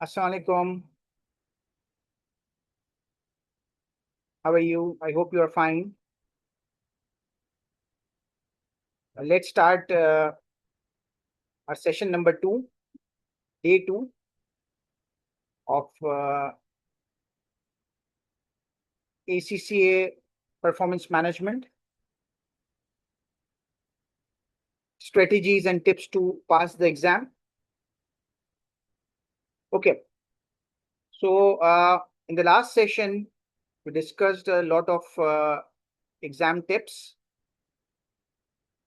Assalamualaikum. How are you? I hope you are fine. Let's start our session number 2, day 2 of ACCA Performance Management, strategies and tips to pass the exam. Okay, so in the last session, we discussed a lot of exam tips,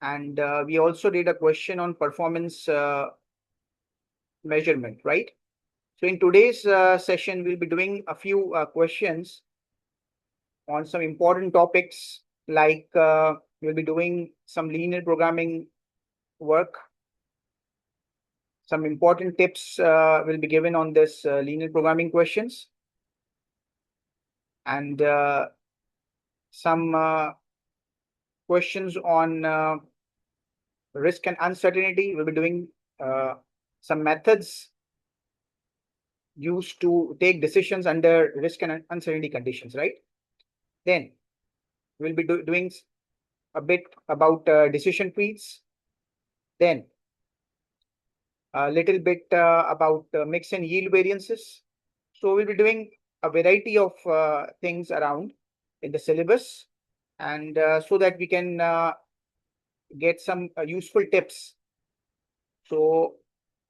and we also did a question on performance measurement, right? So in today's session, we'll be doing a few questions on some important topics like we'll be doing some linear programming work. Some important tips will be given on this linear programming questions, and some questions on risk and uncertainty. We'll be doing some methods used to take decisions under risk and uncertainty conditions, right? Then we'll be doing a bit about decision trees. Then a little bit about mix and yield variances. So we'll be doing a variety of things around in the syllabus, and so that we can get some useful tips. So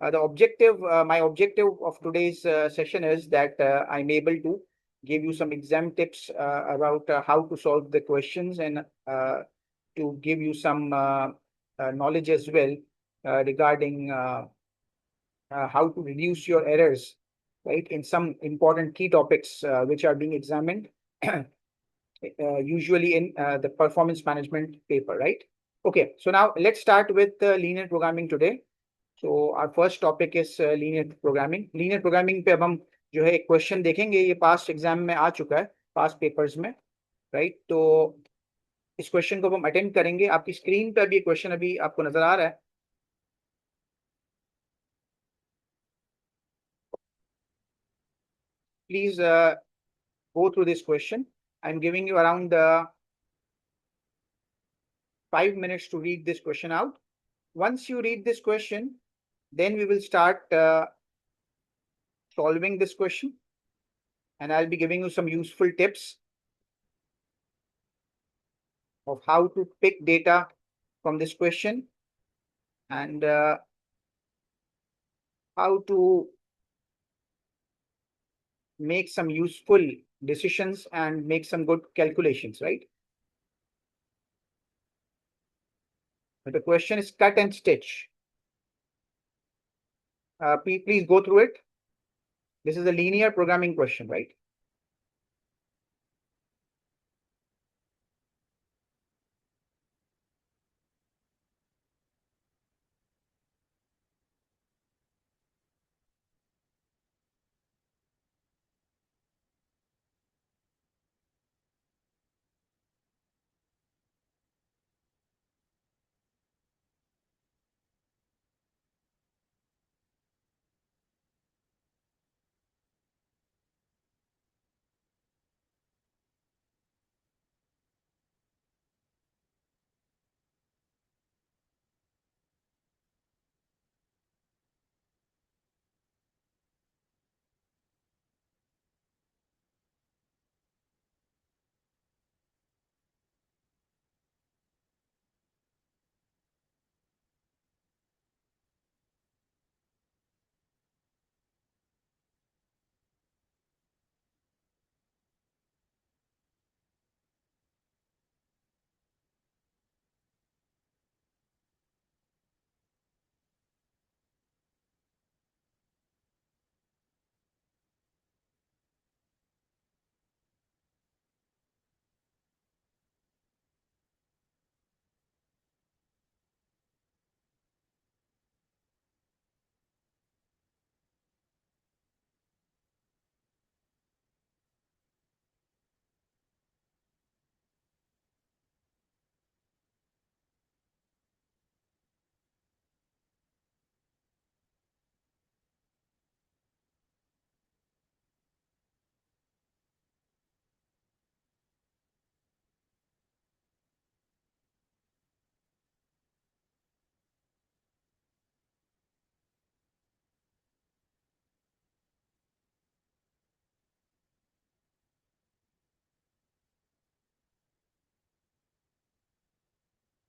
my objective of today's session is that I'm able to give you some exam tips about how to solve the questions, and to give you some knowledge as well regarding how to reduce your errors, right, in some important key topics which are being examined usually in the performance management paper, right? Okay, so now let's start with linear programming today. So our first topic is linear programming. Linear programming पे अब हम जो है एक question देखेंगे, ये past exam में आ चुका है, पास्ट पेपर्स में, राइट? तो इस क्वेश्चन को हम अटेम्प्ट करेंगे। आपकी स्क्रीन पर भी ये क्वेश्चन अभी आपको नजर आ रहा है। Please go through this question. I'm giving you around 5 minutes to read this question out. Once you read this question, then we will start solving this question, and I'll be giving you some useful tips of how to pick data from this question, and how to make some useful decisions and make some good calculations, right? But the question is cut and stitch. Please go through it. This is a linear programming question, right?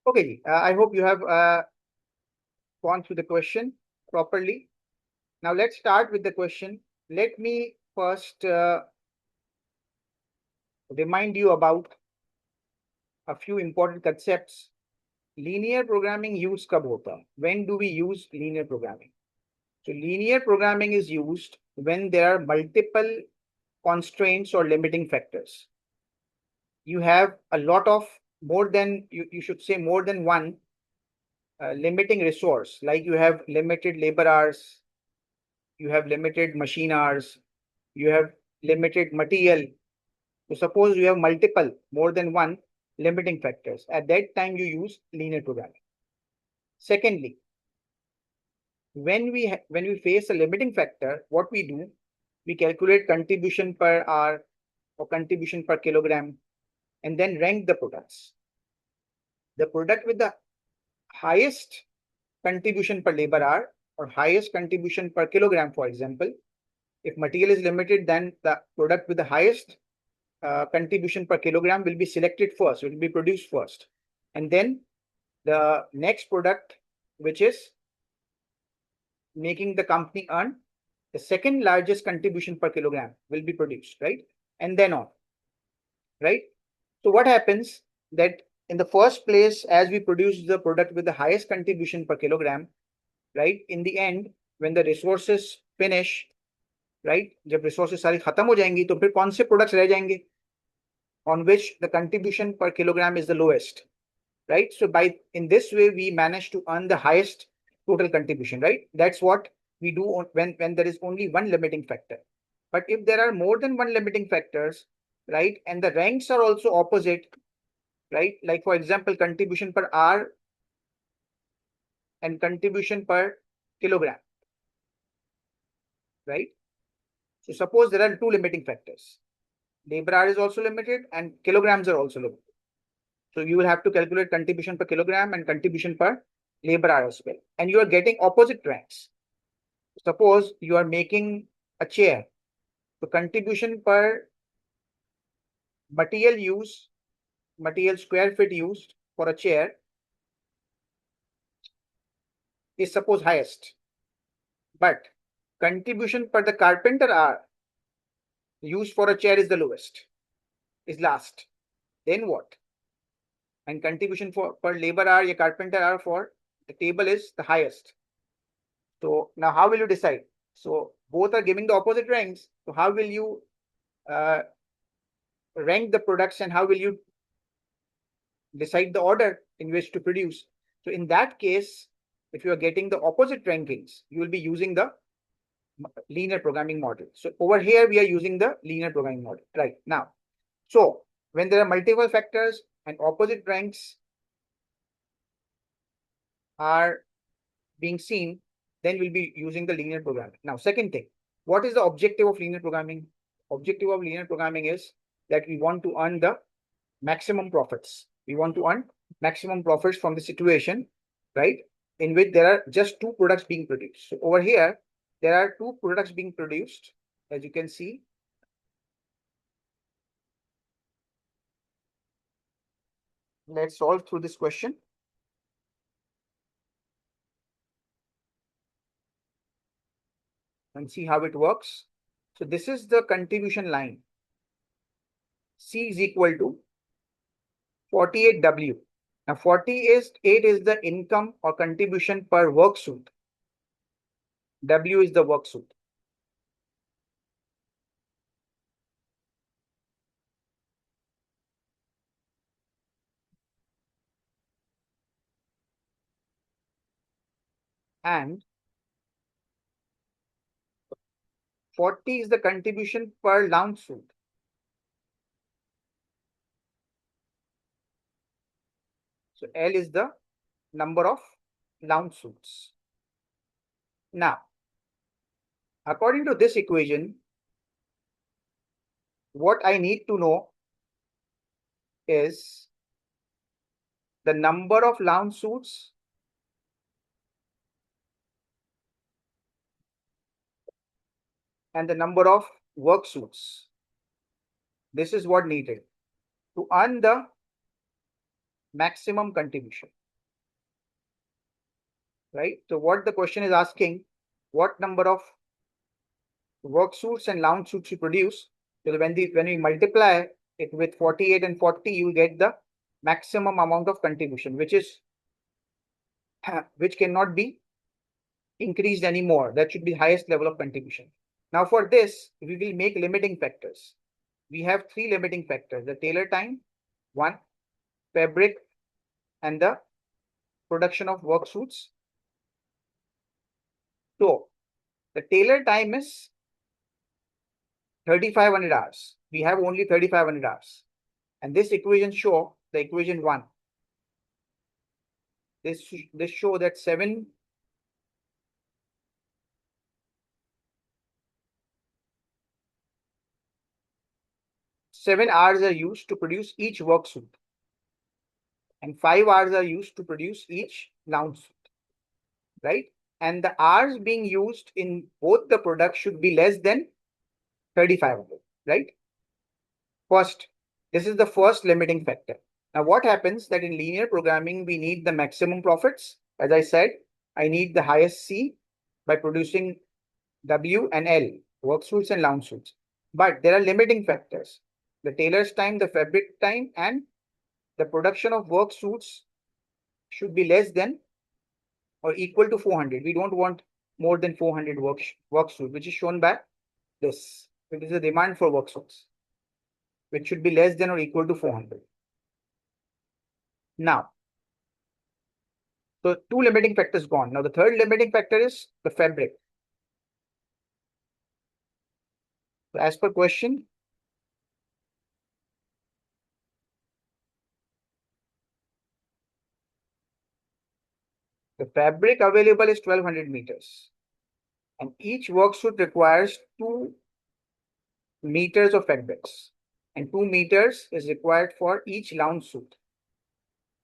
Okay, I hope you have gone through the question properly. Now let's start with the question. Let me first remind you about a few important concepts. Linear programming use कब होता? When do we use linear programming? So linear programming is used when there are multiple constraints or limiting factors. You have a lot of more than you should say more than one limiting resource, like you have limited labor hours, you have limited machine hours, you have limited material. So suppose you have multiple, more than one limiting factors. At that time, you use linear programming. Secondly, when we face a limiting factor, what we do, we calculate contribution per hour or contribution per kilogram, and then rank the products. The product with the highest contribution per labor hour or highest contribution per kilogram, for example, if material is limited, then the product with the highest contribution per kilogram will be selected first, it will be produced first. And then the next product, which is making the company earn the second largest contribution per kilogram, will be produced, right? And then on, right? So what happens that in the first place, as we produce the product with the highest contribution per kilogram, right? In the end, when the resources finish, right? जब resources सारी खत्म हो जाएंगी, तो फिर कौन से products रह जाएंगे? On which the contribution per kilogram is the lowest, right? So by in this way, we manage to earn the highest total contribution, right? That's what we do when there is only one limiting factor. But if there are more than one limiting factors, right, and the ranks are also opposite, right? Like for example, contribution per hour and contribution per kilogram, right? So suppose there are two limiting factors. Labor hour is also limited and kilograms are also limited. So you will have to calculate contribution per kilogram and contribution per labor hour as well. And you are getting opposite ranks. Suppose you are making a chair. So contribution per material square feet used for a chair is suppose highest. But contribution per the carpenter hour used for a chair is the lowest, is last. Then what? And contribution for per labor hour, your carpenter hour for the table is the highest. So now how will you decide? So both are giving the opposite ranks. So how will you rank the products and how will you decide the order in which to produce? So in that case, if you are getting the opposite rankings, you will be using the linear programming model. So over here, we are using the linear programming model right now. So when there are multiple factors and opposite ranks are being seen, then we'll be using the linear programming. Now, second thing, what is the objective of linear programming? Objective of linear programming is that we want to earn the maximum profits. We want to earn maximum profits from the situation, right, in which there are just two products being produced. So over here, there are two products being produced, as you can see. Let's solve through this question. And see how it works. So this is the contribution line. C is equal to 48W. Now 48 is the income or contribution per work suit. W is the work suit. And 40 is the contribution per lounge suit. So L is the number of lounge suits. Now, according to this equation, what I need to know is the number of lounge suits and the number of work suits. This is what needed to earn the maximum contribution, right? So what the question is asking, what number of work suits and lounge suits you produce. So when we multiply it with 48 and 40, you get the maximum amount of contribution, which cannot be increased anymore. That should be highest level of contribution. Now for this, we will make limiting factors. We have three limiting factors: the tailor time, one, fabric, and the production of work suits. So the tailor time is 3,500 hours. We have only 3,500 hours. And this equation show, the equation 1, this show that 7 hours are used to produce each work suit, and 5 hours are used to produce each lounge suit, right? And the hours being used in both the products should be less than 3,500, right? First, this is the first limiting factor. Now, what happens that in linear programming, we need the maximum profits. As I said, I need the highest C by producing W and L, work suits and lounge suits. But there are limiting factors: the tailor's time, the fabric time, and the production of work suits should be less than or equal to 400. We don't want more than 400 work suit, which is shown by this. It is a demand for work suits, which should be less than or equal to 400. Now, so two limiting factors gone. Now the third limiting factor is the fabric. So as per question, the fabric available is 1200 meters, and each work suit requires 2 meters of fabrics, and 2 meters is required for each lounge suit.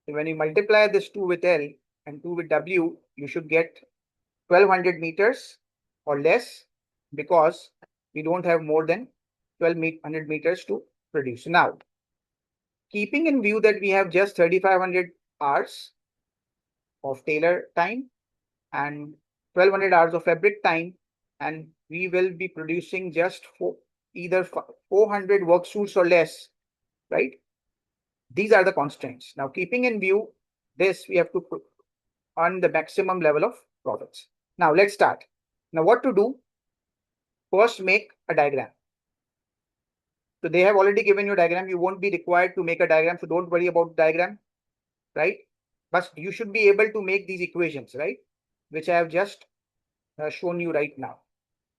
So when you multiply this 2 with L and 2 with W, you should get 1200 meters or less, because we don't have more than 1200 meters to produce. Now, keeping in view that we have just 3,500 hours of tailor time and 1,200 hours of fabric time, and we will be producing just either 400 work suits or less, right? These are the constraints. Now, keeping in view this, we have to earn the maximum level of profits. Now, let's start. Now, what to do? First, make a diagram. So they have already given you a diagram. You won't be required to make a diagram, so don't worry about the diagram, right? But you should be able to make these equations, right? Which I have just shown you right now.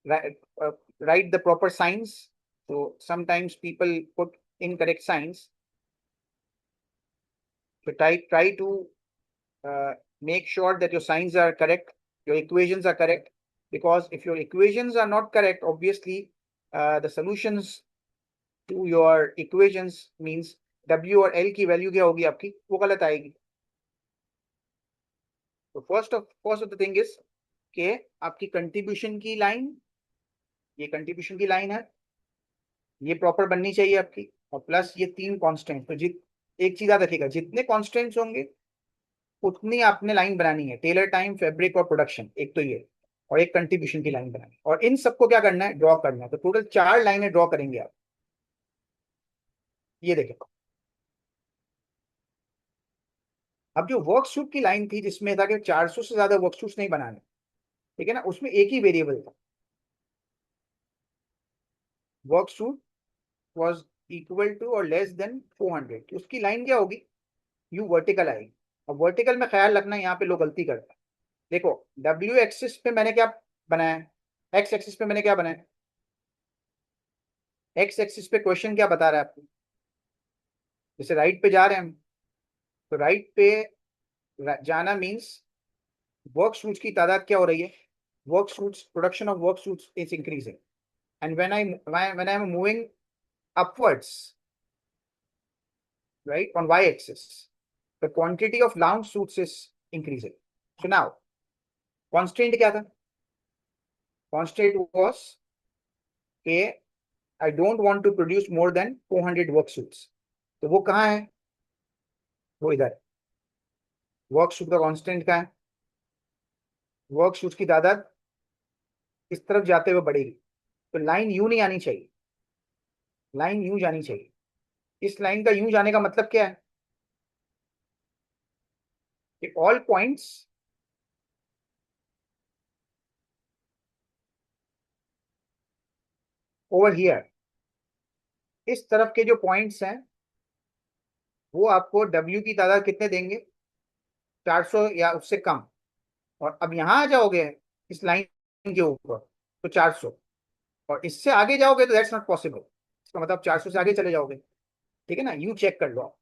Write the proper signs. So sometimes people put incorrect signs. So try to make sure that your signs are correct, your equations are correct, because if your equations are not correct, obviously the solutions to your equations means W और L की value क्या होगी आपकी, वो गलत आएगी. तो first of the thing is कि आपकी कंट्रीब्यूशन की लाइन, ये कंट्रीब्यूशन की लाइन है, ये प्रॉपर बननी चाहिए आपकी, और प्लस ये 3 कांस्टेंट. तो एक चीज याद रखिएगा, जितने कांस्टेंट्स होंगे उतनी आपने लाइन बनानी है. टेलर टाइम, फैब्रिक और प्रोडक्शन, एक तो ये, और एक कंट्रीब्यूशन की लाइन बनानी है, और इन सबको क्या करना है, ड्रॉ करना है. तो टोटल 4 लाइनें ड्रॉ करेंगे आप. ये देखें, अब जो वर्कशूट की लाइन थी जिसमें था कि 400 से ज्यादा वर्कशूट्स नहीं बनाने, ठीक है ना, उसमें एक ही वेरिएबल था, वर्कशूट वाज इक्वल टू और लेस देन 400. तो उसकी लाइन क्या होगी, यू वर्टिकल आएगी. अब वर्टिकल में ख्याल रखना, यहाँ पे लोग गलती करते हैं. देखो, डब्ल्यू एक्सिस पे मैंने क्या बनाया है, एक्स एक्सिस पे मैंने क्या बनाया, एक्स एक्सिस पे क्वेश्चन क्या बता रहा है आपको, जैसे राइट पे जा रहे हैं हम, तो राइट पे जाना मीन्स वर्क सूट्स की तादाद क्या हो रही है, work suits, production of work suits is increasing, and when I am moving upwards, right, on y axis, the quantity of lounge suits is increasing. So now constraint क्या था, constraint was कि I don't want to produce more than 400 work suits. तो वो कहाँ है, वो इधर work shoot का कांस्टेंट का है, वर्क शूट की तादाद इस तरफ जाते हुए बढ़ेगी, तो लाइन यूं नहीं आनी चाहिए, लाइन यूं जानी चाहिए। इस लाइन का यूं जाने का मतलब क्या है कि ऑल पॉइंट्स ओवर हियर, इस तरफ के जो पॉइंट्स हैं वो आपको W की तादाद कितने देंगे, 400 या उससे कम। और अब यहां आ जाओगे इस लाइन के ऊपर तो 400, और इससे आगे जाओगे तो दैट्स नॉट पॉसिबल, इसका मतलब 400 से आगे चले जाओगे। ठीक है ना, यू चेक कर लो आप।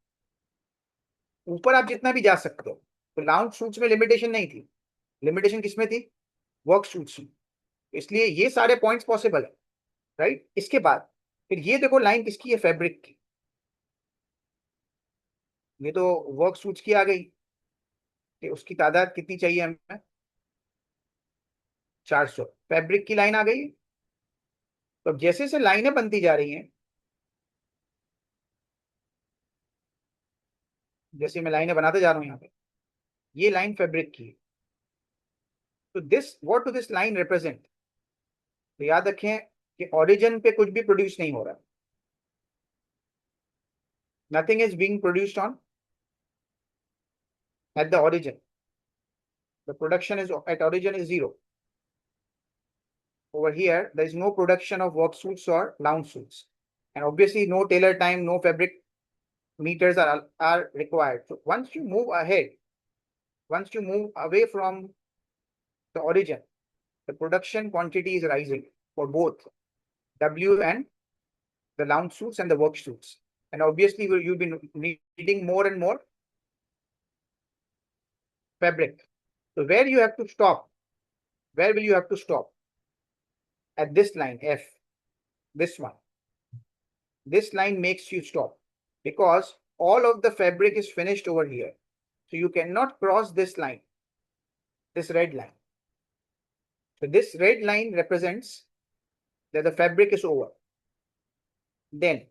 ऊपर आप जितना भी जा सकते हो, तो लाउंज शूट्स में लिमिटेशन नहीं थी, लिमिटेशन किसमें थी, वर्क शूट्स में, इसलिए ये सारे पॉइंट्स पॉसिबल है, राइट। इसके बाद फिर ये देखो लाइन किसकी है, फैब्रिक की, ये तो वर्क शूट्स की आ गई, कि उसकी तादाद कितनी चाहिए हमें, 400, फैब्रिक की लाइन आ गई। तो अब जैसे जैसे लाइनें बनती जा रही हैं, जैसे मैं लाइनें बनाते जा रहा हूँ यहाँ पे, ये लाइन फैब्रिक की है। तो this what do this line represent, तो याद रखें कि ओरिजिन पे कुछ भी प्रोड्यूस नहीं हो रहा, nothing is being produced on at the origin, the production is at origin is zero. Over here, there is no production of work suits or lounge suits. And obviously, no tailor time, no fabric meters are required. So once you move ahead, once you move away from the origin, the production quantity is rising for both W and the lounge suits and the work suits. And obviously, you'll be needing more and more fabric. So where you have to stop? Where will you have to stop? At this line, F, this one. This line makes you stop because all of the fabric is finished over here. So you cannot cross this line, this red line. So this red line represents that the fabric is over. Then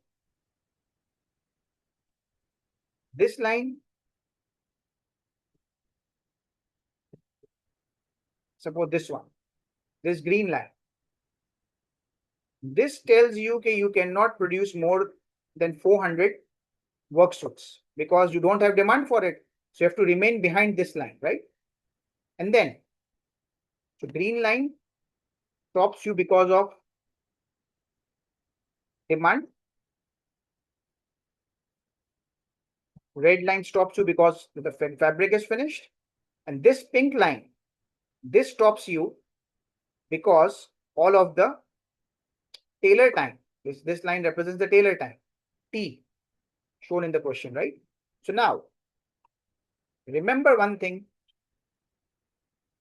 this line, suppose this one, this green line, this tells you that you cannot produce more than 400 work suits because you don't have demand for it. So you have to remain behind this line, right? And then, so green line stops you because of demand. Red line stops you because the fabric is finished. And this pink line, this stops you because all of the tailor time, this line represents the tailor time, T, shown in the question, right? So now, remember one thing,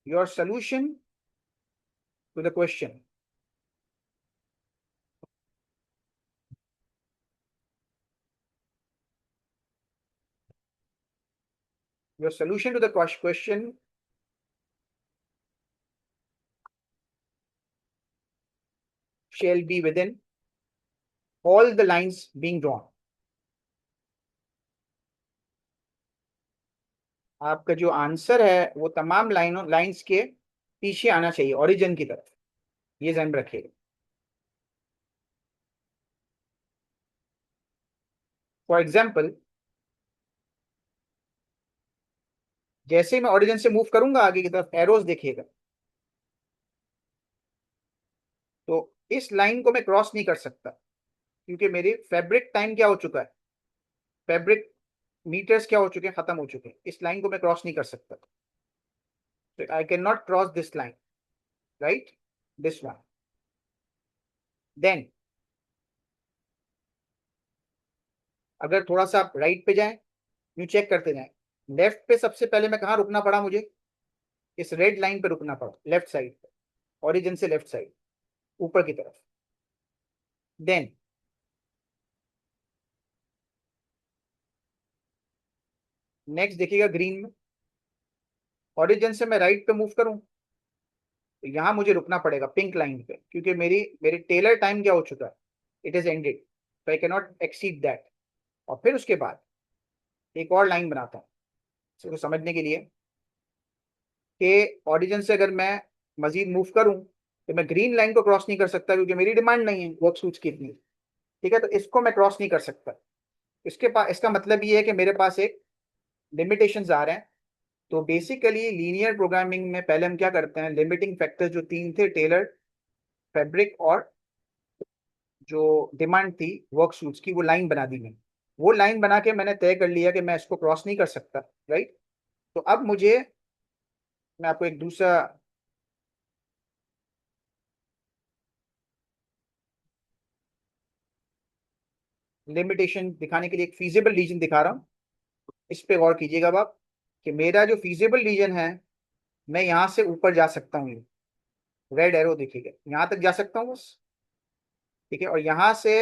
your solution to the question question shall be within all the lines being drawn. आपका जो answer है वो तमाम lines के पीछे आना चाहिए, origin की तरफ, ये ध्यान रखिएगा। फॉर एग्जाम्पल, जैसे मैं ओरिजिन से मूव करूंगा आगे की तरफ, एरोज देखिएगा, तो इस लाइन को मैं क्रॉस नहीं कर सकता क्योंकि मेरी फैब्रिक टाइम क्या हो चुका है, फैब्रिक मीटर्स क्या हो चुके हैं, खत्म हो चुके हैं, इस लाइन को मैं क्रॉस नहीं कर सकता। तो I can not cross this line, right, this one. Then अगर थोड़ा सा आप राइट पे जाएं, यूं चेक करते जाएं, लेफ्ट पे सबसे पहले मैं कहाँ रुकना पड़ा, मुझे इस रेड लाइन पे रुकना पड़ा, लेफ्ट साइड पे, ओरिजिन से लेफ्ट साइड ऊपर की तरफ। देन नेक्स्ट देखिएगा ग्रीन में, ओरिजिन से मैं राइट पे मूव करूं तो यहां मुझे रुकना पड़ेगा पिंक लाइन पे, क्योंकि मेरी टेलर टाइम क्या हो चुका है, इट इज एंडेड, तो I can not exceed that. और फिर उसके बाद एक और लाइन बनाता हूँ इसको समझने के लिए कि ओरिजिन से अगर मैं मजीद मूव करूं तो मैं ग्रीन लाइन को क्रॉस नहीं कर सकता क्योंकि मेरी डिमांड नहीं है वर्क सूट्स की इतनी। ठीक है, तो इसको मैं क्रॉस नहीं कर सकता। इसके पास इसका मतलब ये है कि मेरे पास एक लिमिटेशंस आ रहे हैं। तो बेसिकली लीनियर प्रोग्रामिंग में पहले हम क्या करते हैं, लिमिटिंग फैक्टर्स जो तीन थे, टेलर, फैब्रिक और जो डिमांड थी वर्क सूट्स की, वो लाइन बना दी मैंने। वो लाइन बना के मैंने तय कर लिया कि मैं इसको क्रॉस नहीं कर सकता। राइट। तो अब मुझे, मैं आपको एक दूसरा लिमिटेशन दिखाने के लिए एक फीजिबल रीजन दिखा रहा हूँ। इस पे गौर कीजिएगा अब आप कि मेरा जो फीजिबल रीजन है, मैं यहाँ से ऊपर जा सकता हूँ। रेड एरो देखिएगा, यहाँ तक जा सकता हूँ बस। ठीक है, और यहाँ से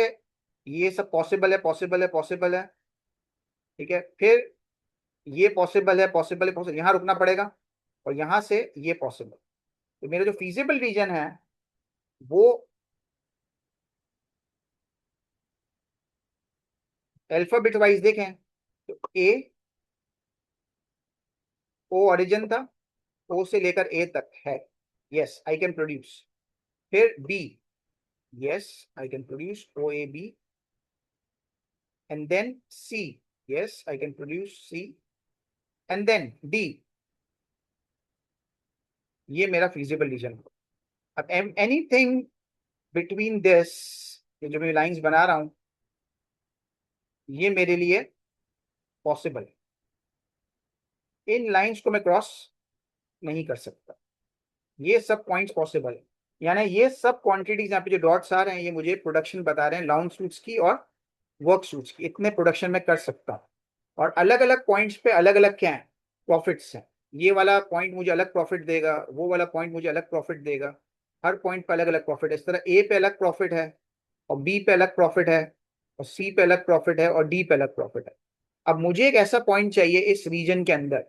ये सब पॉसिबल है, पॉसिबल है, पॉसिबल है। ठीक है, फिर ये पॉसिबल है, पॉसिबल है, पॉसिबल, यहाँ रुकना पड़ेगा। और यहाँ से ये पॉसिबल। तो मेरा जो फीजिबल रीजन है वो अल्फाबेट वाइज देखें तो ए, ओ ओरिजिन था, ओ से लेकर ए तक है, यस आई कैन प्रोड्यूस। फिर b, yes I can produce o a b. And then c, yes I can produce c. And then d, ये मेरा फीजिबल रीजन है। अब एनीथिंग बिटवीन दिस, ये जो मैं लाइंस बना रहा हूं, ये मेरे लिए पॉसिबल है। इन लाइंस को मैं क्रॉस नहीं कर सकता। ये सब पॉइंट्स पॉसिबल है। यानी ये सब क्वांटिटीज यहाँ पे जो डॉट्स आ रहे हैं, ये मुझे प्रोडक्शन बता रहे हैं लॉन्ग सूट्स की और वर्क सूट्स की, इतने प्रोडक्शन में कर सकता हूँ। और अलग अलग पॉइंट्स पे अलग अलग क्या है, प्रॉफिट्स हैं। ये वाला पॉइंट मुझे अलग प्रॉफिट देगा, वो वाला पॉइंट मुझे अलग प्रॉफिट देगा। हर पॉइंट पे अलग अलग प्रॉफिट है। इस तरह ए पे अलग प्रॉफिट है, और बी पे अलग प्रॉफिट है, और सी पे अलग प्रॉफिट है, और डी पे अलग प्रॉफिट है। अब मुझे एक ऐसा पॉइंट चाहिए इस रीजन के अंदर।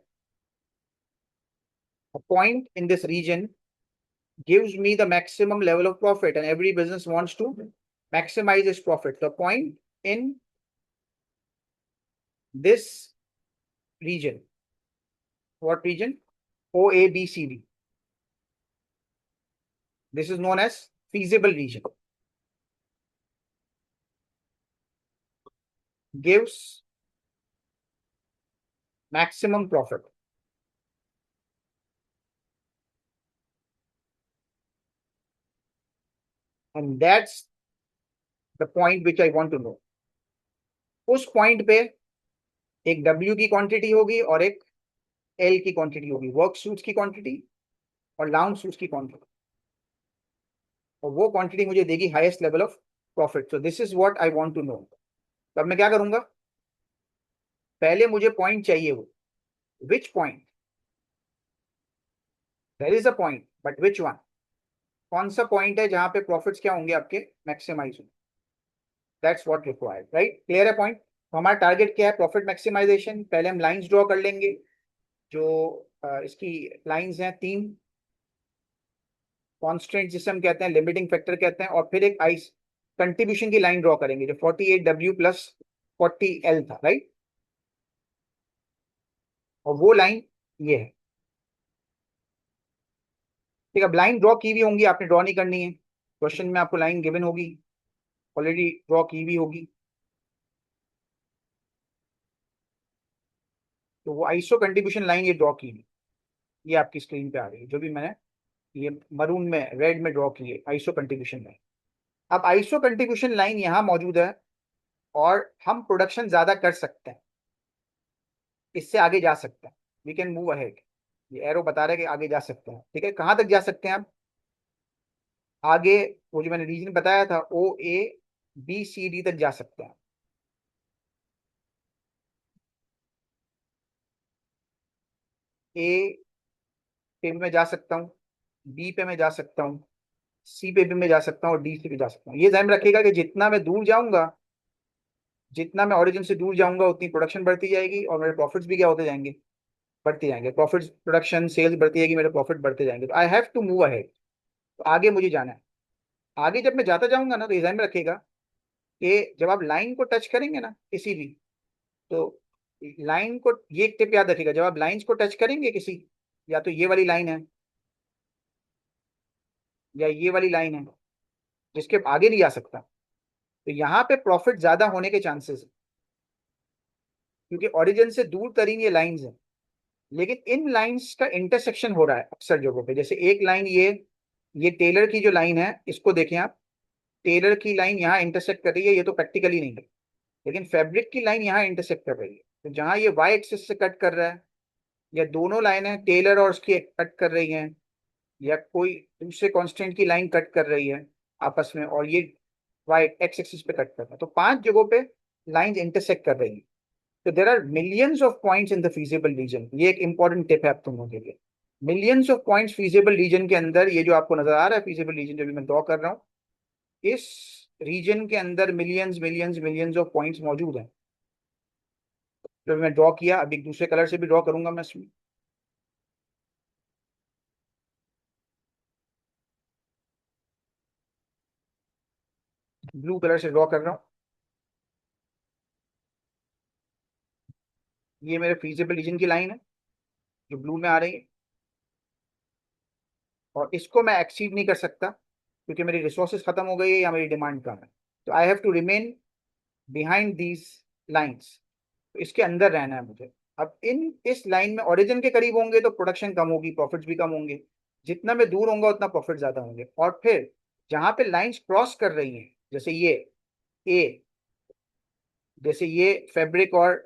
Point in this region gives me the maximum level of profit, and every business wants to maximize its profit. The point in this region, what region? OABCD. This is known as feasible region. Gives maximum profit. And that's the point which I want to know. उस point पे एक W की quantity होगी और एक L की quantity होगी, work suits की क्वांटिटी और लॉन्ग सूट्स की क्वांटिटी। और वो क्वांटिटी मुझे देगी highest level of profit. So this is what I want to know. तब मैं क्या करूंगा, पहले मुझे पॉइंट चाहिए, वो which point, there is a point but which one, कौन सा पॉइंट है जहां पे प्रॉफिट्स क्या होंगे आपके, मैक्सिमाइज होंगे। That's what required. Right, clear है पॉइंट। तो हमारा टारगेट क्या है, प्रॉफिट मैक्सिमाइजेशन। पहले हम लाइंस ड्रॉ कर लेंगे, जो इसकी लाइंस हैं तीन, कॉन्स्टेंट जिसे हम कहते हैं, लिमिटिंग फैक्टर कहते हैं, और फिर एक आइस कंट्रीब्यूशन की लाइन ड्रॉ करेंगे जो 48W प्लस 40L था। राइट, और वो लाइन ये है। ठीक है, अब लाइन ड्रॉ की हुई होंगी, आपने ड्रॉ नहीं करनी है, क्वेश्चन में आपको लाइन गिवन होगी, ऑलरेडी ड्रॉ की हुई होगी। तो वो आइसो कंट्रीब्यूशन लाइन ये ड्रॉ की हुई, ये आपकी स्क्रीन पे आ रही है, जो भी मैंने ये मरून में रेड में ड्रॉ की है, आइसो कंट्रीब्यूशन लाइन। अब आइसो कंट्रीब्यूशन लाइन यहाँ मौजूद है, और हम प्रोडक्शन ज्यादा कर सकते हैं, इससे आगे जा सकते हैं। We can move ahead. ये एरो बता रहा है कि आगे जा सकते हैं। ठीक है, कहाँ तक जा सकते हैं आप आगे, वो जो मैंने रीजन बताया था, OABCD तक जा सकते हैं। ए पे भी मैं जा सकता हूँ, बी पे मैं जा सकता हूँ, सी पे भी मैं जा सकता हूँ, और डी से भी जा सकता हूँ। ये ध्यान रखिएगा कि जितना मैं दूर जाऊंगा, जितना मैं ओरिजिन से दूर जाऊंगा, उतनी प्रोडक्शन बढ़ती जाएगी, और मेरे प्रॉफिट्स भी क्या होते जाएंगे, बढ़ते जाएंगे। प्रॉफिट्स, प्रोडक्शन, सेल्स बढ़ती जाएगी, मेरे प्रॉफिट बढ़ते जाएंगे। तो I have to move ahead. तो आगे मुझे जाना है। आगे जब मैं जाता जाऊंगा ना, तो ध्यान में रखिएगा कि जब आप लाइन को टच करेंगे ना किसी भी, तो लाइन को, ये एक टिप याद रखिएगा, जब आप लाइंस को टच करेंगे किसी, या तो ये वाली लाइन है या ये वाली लाइन है जिसके आगे नहीं जा सकता, तो यहाँ पे प्रॉफिट ज्यादा होने के चांसेस है, क्योंकि ओरिजिन से दूर तरीन ये लाइंस है। लेकिन इन लाइंस का इंटरसेक्शन हो रहा है अक्सर जगहों पे, जैसे एक लाइन ये टेलर की जो लाइन है इसको देखें आप, टेलर की लाइन यहाँ इंटरसेक्ट कर रही है, ये तो प्रैक्टिकली नहीं है, लेकिन फैब्रिक की लाइन यहाँ इंटरसेक्ट कर रही है। तो जहां ये वाई एक्सिस से कट कर रहा है, या दोनों लाइनें टेलर और उसकी कट कर रही हैं, या कोई दूसरे कांस्टेंट की लाइन कट कर रही है आपस में, और ये वाई एक्स एक्सिस पे कट कर रहा है, तो 5 जगहों पे लाइंस इंटरसेक्ट कर रही है। तो there are millions of points in the feasible region, ये एक इंपॉर्टेंट टिप है आप तुम लोगों के लिए। Millions of points feasible reason के अंदर, ये जो आपको नजर आ रहा है फीजिबल रीजन जो भी मैं ड्रॉ कर रहा हूँ, इस रीजन के अंदर millions millions millions of points मौजूद हैं। जो मैं ड्रॉ किया, अब एक दूसरे कलर से भी ड्रॉ करूंगा मैं इसमें, ब्लू कलर से ड्रॉ कर रहा हूँ। ये मेरे फीजिबल रीजन की लाइन है जो ब्लू में आ रही है, और इसको मैं एक्सीड नहीं कर सकता क्योंकि मेरी रिसोर्सेज खत्म हो गई है या मेरी डिमांड कम है। तो I have to remain behind these lines, तो इसके अंदर रहना है मुझे। अब इन इस लाइन में ओरिजिन के करीब होंगे तो प्रोडक्शन कम होगी, प्रॉफिट्स भी कम होंगे। जितना मैं दूर होऊंगा उतना प्रॉफिट ज्यादा होंगे। और फिर जहां पे लाइंस क्रॉस कर रही हैं, जैसे ये ए, जैसे ये फैब्रिक और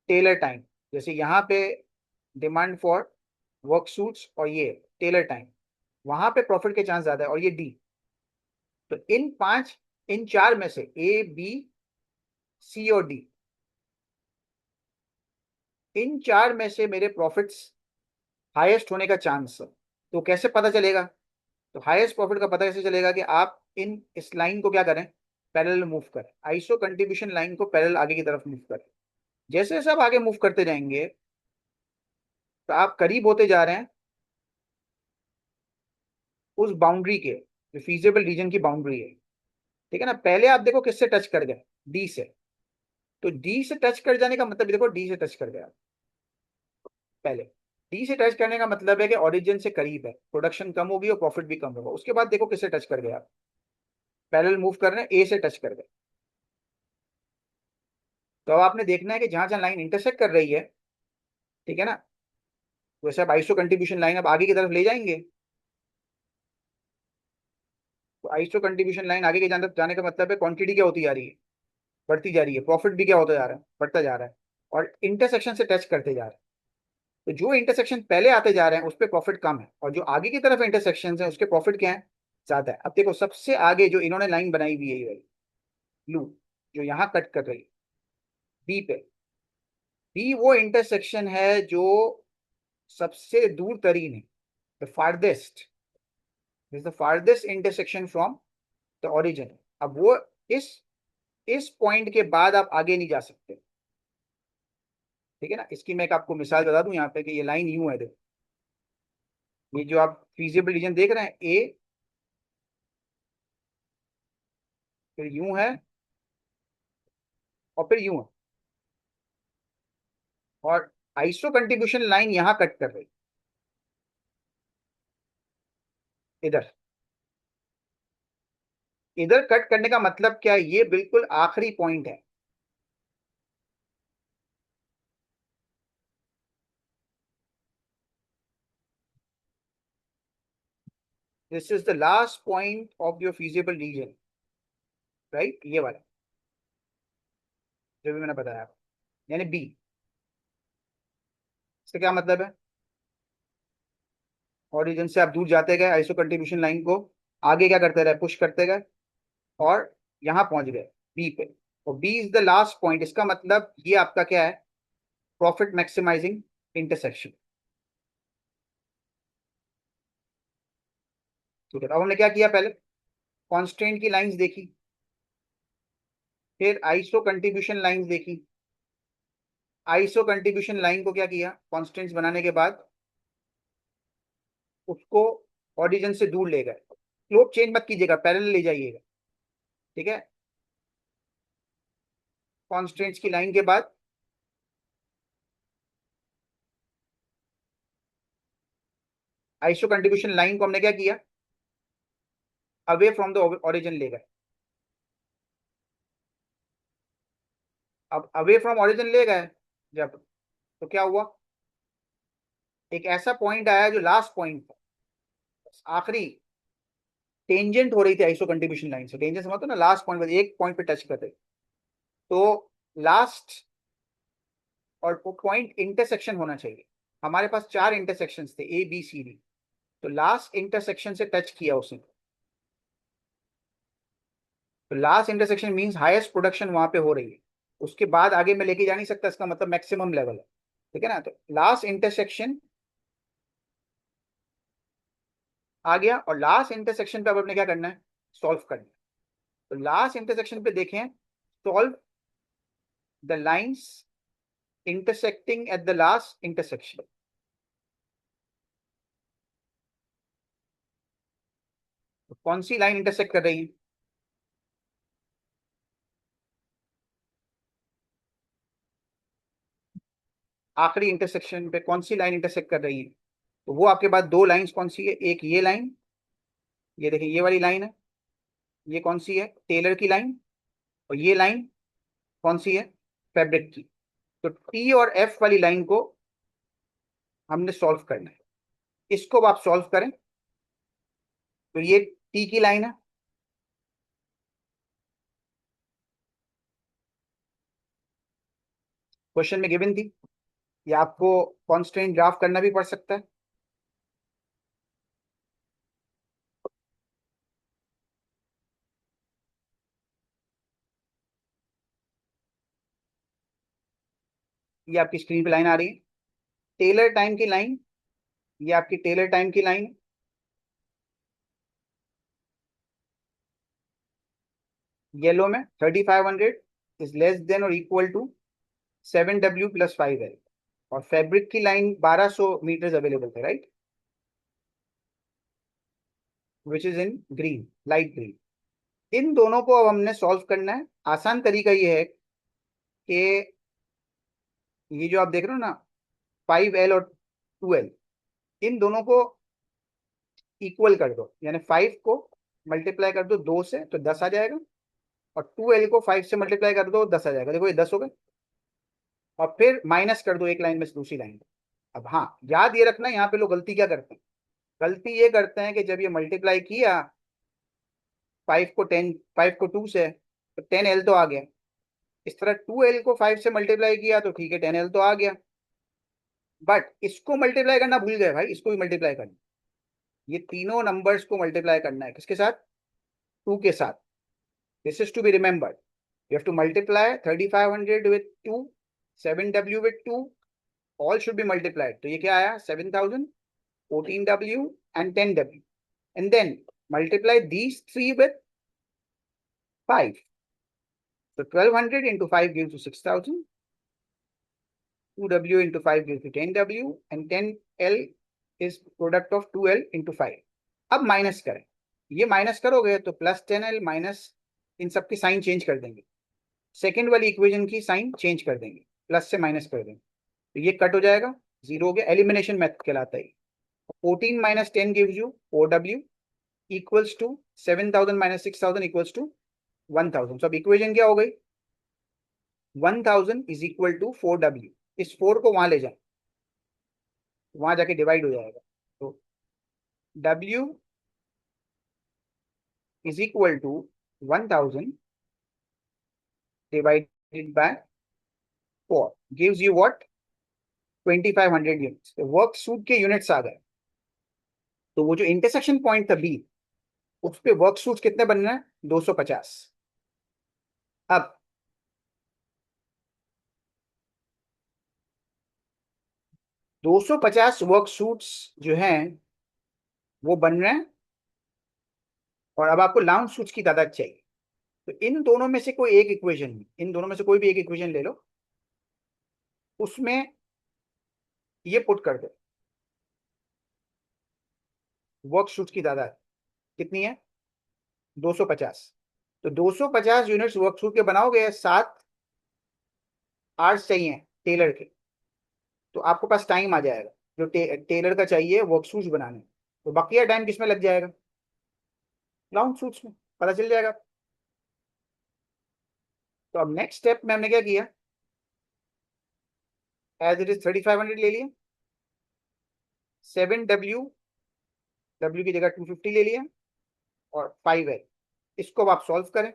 टेलर टाइम, जैसे यहाँ पे डिमांड फॉर वर्क सूट्स और ये टेलर टाइम, वहां पे प्रॉफिट के चांस ज्यादा है, और ये डी। तो इन चार में से ए बी सी और डी, इन चार में से मेरे प्रॉफिट्स हाईएस्ट होने का चांस है। तो कैसे पता चलेगा? तो हाईएस्ट प्रॉफिट का पता कैसे चलेगा कि आप इस लाइन को क्या करें, पैरेलल मूव करें, आइसो कंट्रीब्यूशन लाइन को पैरेलल आगे की तरफ मूव करें। जैसे जैसे आप आगे मूव करते जाएंगे तो आप करीब होते जा रहे हैं उस बाउंड्री के, जो फीजिबल रीजन की बाउंड्री है। ठीक है ना? पहले आप देखो किससे टच कर गए, डी से। तो डी से टच कर जाने का मतलब, देखो डी से टच कर गया पहले, डी से टच करने का मतलब है कि ओरिजिन से करीब है, प्रोडक्शन कम होगी और प्रॉफिट भी कम होगा। उसके बाद देखो किससे टच कर गया, पैरेलल मूव कर रहे हैं, ए से टच कर गए। तो अब आपने देखना है कि जहां जहां लाइन इंटरसेक्ट कर रही है, ठीक है ना, वैसे आप आइसो कंट्रीब्यूशन लाइन अब आगे की तरफ ले जाएंगे। तो आइसो कंट्रीब्यूशन लाइन आगे के जाने का मतलब है क्वांटिटी क्या होती जा रही है, बढ़ती जा रही है, प्रॉफिट भी क्या होता जा रहा है, बढ़ता जा रहा है, और इंटरसेक्शन से टच करते जा रहे हैं। तो जो इंटरसेक्शन पहले आते जा रहे हैं उस पर प्रॉफिट कम है, और जो आगे की तरफ इंटरसेक्शन है उसके प्रॉफिट क्या है, ज्यादा है। अब देखो सबसे आगे जो इन्होंने लाइन बनाई हुई है, ये ब्लू जो यहाँ कट कर रही है बी पे, बी वो इंटरसेक्शन है जो सबसे दूर तरीन है, the farthest, is the farthest intersection from the origin. अब वो इस इस पॉइंट के बाद आप आगे नहीं जा सकते। ठीक है ना? इसकी मैं एक आपको मिसाल बता दूं यहाँ पे, कि ये लाइन यूं है, देखो ये जो आप फीजिबल रीजन देख रहे हैं, ए, फिर यूं है, और फिर यूं है, और आइसो कंट्रीब्यूशन लाइन यहाँ कट कर रही, इधर। इधर कट करने का मतलब क्या है, ये बिल्कुल आखिरी पॉइंट है। This is the last point of your feasible reason, right, ये वाला जो भी मैंने बताया आपको, यानी बी। इसका क्या मतलब है, ओरिजिन से आप दूर जाते गए, आइसो कंट्रीब्यूशन लाइन को आगे क्या करते रहे, पुश करते गए, और यहाँ पहुंच गए बी पे। और B is the last point, इसका मतलब ये आपका क्या है, प्रॉफिट मैक्सिमाइजिंग इंटरसेक्शन। ठीक है, अब हमने क्या किया, पहले कांस्टेंट की लाइंस देखी, फिर आइसो कंट्रीब्यूशन लाइंस देखी। आइसो कंट्रीब्यूशन लाइन को क्या किया, कांस्टेंट्स बनाने के बाद उसको ओरिजिन से दूर ले गए। स्लोप चेंज मत कीजिएगा, पैरेलल ले जाइएगा। ठीक है, कांस्टेंट्स की लाइन के बाद आइसो कंट्रीब्यूशन लाइन को हमने क्या किया, अवे फ्रॉम द ओरिजिन ले गए। अब अवे फ्रॉम ओरिजिन ले गए जब, तो क्या हुआ, एक ऐसा पॉइंट आया जो लास्ट पॉइंट था, आखिरी टेंजेंट हो रही थी आइसो कंट्रीब्यूशन लाइन से। टेंजेंट समझते हो ना, लास्ट पॉइंट, एक पॉइंट पे टच कर रही। तो लास्ट और वो पॉइंट इंटरसेक्शन होना चाहिए। हमारे पास 4 इंटरसेक्शंस थे, ए बी सी डी। तो लास्ट इंटरसेक्शन से टच किया उसने, तो last intersection means highest production वहां पे हो रही है। उसके बाद आगे मैं लेके जा नहीं सकता, इसका मतलब मैक्सिमम लेवल है। ठीक है ना, तो लास्ट इंटरसेक्शन आ गया, और लास्ट इंटरसेक्शन पे अब अपने क्या करना है, सॉल्व करना है। तो लास्ट इंटरसेक्शन पे देखें, solve the lines intersecting at the last intersection. तो कौन सी लाइन इंटरसेक्ट कर रही है, आखिरी इंटरसेक्शन पे कौन सी लाइन इंटरसेक्ट कर रही है। तो वो आपके पास दो लाइंस कौन सी है, एक ये लाइन, ये देखिए ये वाली लाइन है, ये कौन सी है, टेलर की लाइन। और ये लाइन कौन सी है, फैब्रिक की। तो टी और एफ वाली लाइन को हमने सॉल्व करना है। इसको अब आप सॉल्व करें, तो ये टी की लाइन है, क्वेश्चन में गिवन थी, या आपको कॉन्स्टेंट ग्राफ करना भी पड़ सकता है। ये आपकी स्क्रीन पे लाइन आ रही है, टेलर टाइम की लाइन। ये आपकी टेलर टाइम की लाइन, येलो में 3500 इज लेस देन और equal to 7W plus 5L। और फैब्रिक की लाइन 1200 मीटर्स अवेलेबल थे, right, which is in green, light green. इन दोनों को अब हमने सॉल्व करना है। आसान तरीका ये है कि ये जो आप देख रहे हो ना, 5L और 2L, इन दोनों को इक्वल कर दो, यानी 5 को मल्टीप्लाई कर दो 2 से तो 10 आ जाएगा, और 2L को 5 से मल्टीप्लाई कर दो 10 आ जाएगा। देखो ये 10 हो गए, और फिर माइनस कर दो एक लाइन में से दूसरी लाइन। अब हाँ, याद ये रखना, यहाँ पे लोग गलती क्या करते हैं, गलती ये करते हैं कि जब ये मल्टीप्लाई किया 5 को 2 से, तो 10L तो आ गया। इस तरह 2L को 5 से मल्टीप्लाई किया तो ठीक है, 10L तो आ गया। बट इसको मल्टीप्लाई करना भूल गए भाई, इसको भी मल्टीप्लाई करना। ये तीनों नंबर्स को मल्टीप्लाई करना है, किसके साथ, 2 के साथ। This is to be remembered, you have to multiply 3500 with 2, 7W with 2, all should be multiplied। तो ये क्या आया, 7000, 14W and 10W, and then multiply these three with 5। so 1200 into 5 gives you 6000, 2W into 5 gives you 10W, and 10L is product of 2L into 5। अब minus करें, ये minus करोगे तो plus 10L minus, इन सब की साइन चेंज कर देंगे, second वाली इक्वेशन की साइन चेंज कर देंगे, प्लस से माइनस कर देंगे, तो ये कट हो जाएगा, जीरो हो गया। एलिमिनेशन मेथड कहलाता है। 14 minus 10 gives you 4W equals to 7000 minus 6000 equals to 1000। तो अब इक्वेशन क्या हो गई, 1000 इज इक्वल टू 4W। इस 4 को वहां ले जाए, वहां जाके डिवाइड हो जाएगा। तो W is equal to 1000 divided by 4 gives you what, 2500 units. Work suit के यूनिट्स आ गए। तो वो जो इंटरसेक्शन पॉइंट था बी, उस पे वर्क सूट कितने बनना है, 250। अब 250 वर्क सूट्स जो हैं वो बन रहे हैं, और अब आपको लाउंज सूट्स की तादाद चाहिए। तो इन दोनों में से कोई एक इक्वेशन, इन दोनों में से कोई भी एक इक्वेशन ले लो, उसमें ये पुट कर दो, वर्क सूट्स की तादाद कितनी है, 250। तो 250 यूनिट्स वर्क सूट के बनाओगे, 7 आवर्स चाहिए टेलर के, तो आपके पास टाइम आ जाएगा जो टेलर का चाहिए वर्क सूट्स बनाने। तो बकिया टाइम किस में लग जाएगा? लॉन्ग शूट्स में, पता चल जाएगा। तो अब नेक्स्ट स्टेप में हमने क्या किया, एज इट इज 3500 ले लिया, 7W, W की जगह 250 ले लिया, और 5L। इसको अब आप सॉल्व करें।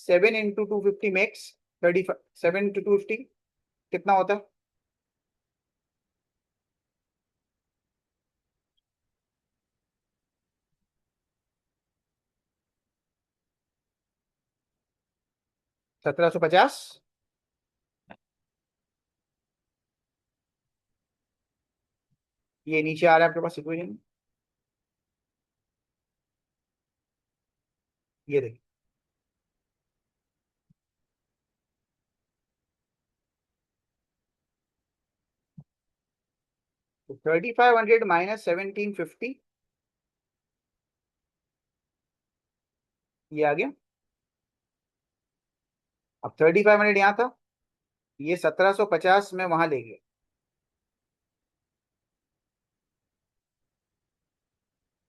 7 into 250 मेक्स 35, 7 into 250 कितना होता है? 1750। ये नीचे आ रहा है आपके पास इक्वेशन, ये देखिए। तो 3500 माइनस 1750, ये आ गया। अब 3500 यहाँ था, ये 1750 में वहां ले गया,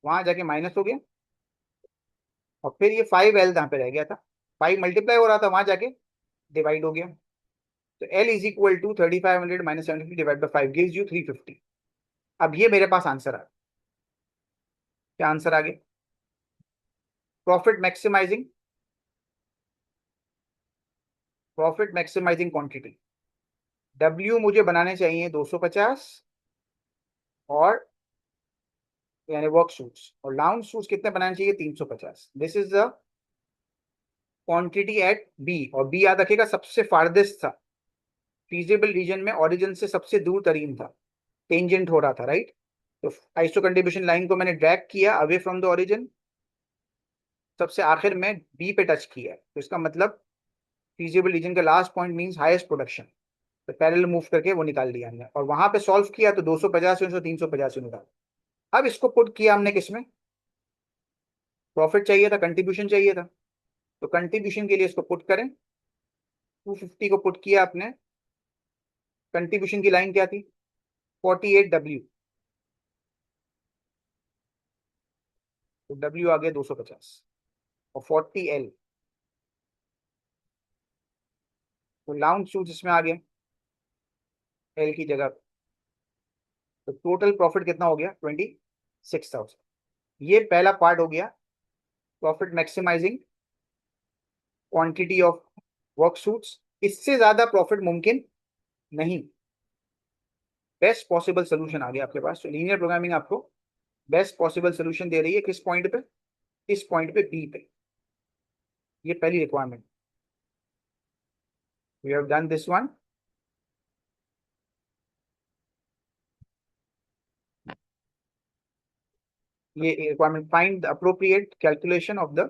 वहां जाके माइनस हो गया, और फिर ये 5L जहाँ पे रह गया था, 5 मल्टीप्लाई हो रहा था, वहां जाके डिवाइड हो गया। तो L is equal to 3500 minus 750 divide by 5 gives you 350। अब ये मेरे पास आंसर आ गया। क्या आंसर आ गया? Profit maximising, profit maximising quantity. W मुझे बनाने चाहिए 250, और यानी वर्क शूट्स, और लाउंज शूट्स कितने बनाने चाहिए? 350। This is the quantity at B, और बी याद रखिएगा सबसे फारदेस्ट था, फीजिबल रीजन में ओरिजिन से सबसे दूर तरीन था, टेंजेंट हो रहा था, राइट? तो आइसो कंट्रीब्यूशन लाइन को मैंने ड्रैग किया अवे फ्रॉम द ओरिजिन, सबसे आखिर में बी पे टच किया, तो इसका मतलब फीजिबल रीजन का last point means highest production. तो पैरेलल मूव करके वो निकाल लिया हमने, और वहां पे सॉल्व किया तो 250 से 350 निकाला। अब इसको पुट किया हमने किसमें? प्रॉफिट चाहिए था, कंट्रीब्यूशन चाहिए था, तो कंट्रीब्यूशन के लिए इसको पुट करें। 250 को पुट किया आपने, कंट्रीब्यूशन की लाइन क्या थी? 48W, तो W आ गया 250, और 40L, तो लाउंज शूज इसमें आ गया L की जगह। तो टोटल प्रॉफिट कितना हो गया? 26,000। ये पहला पार्ट हो गया, profit maximising quantity of work suits. इससे ज्यादा प्रॉफिट मुमकिन नहीं। बेस्ट पॉसिबल सोल्यूशन आ गया आपके पास। तो लीनियर प्रोग्रामिंग आपको बेस्ट पॉसिबल सोल्यूशन दे रही है, किस पॉइंट पे? इस पॉइंट पे, बी पे। ये पहली requirement. We have done this one. ये requirement, find the appropriate calculation of the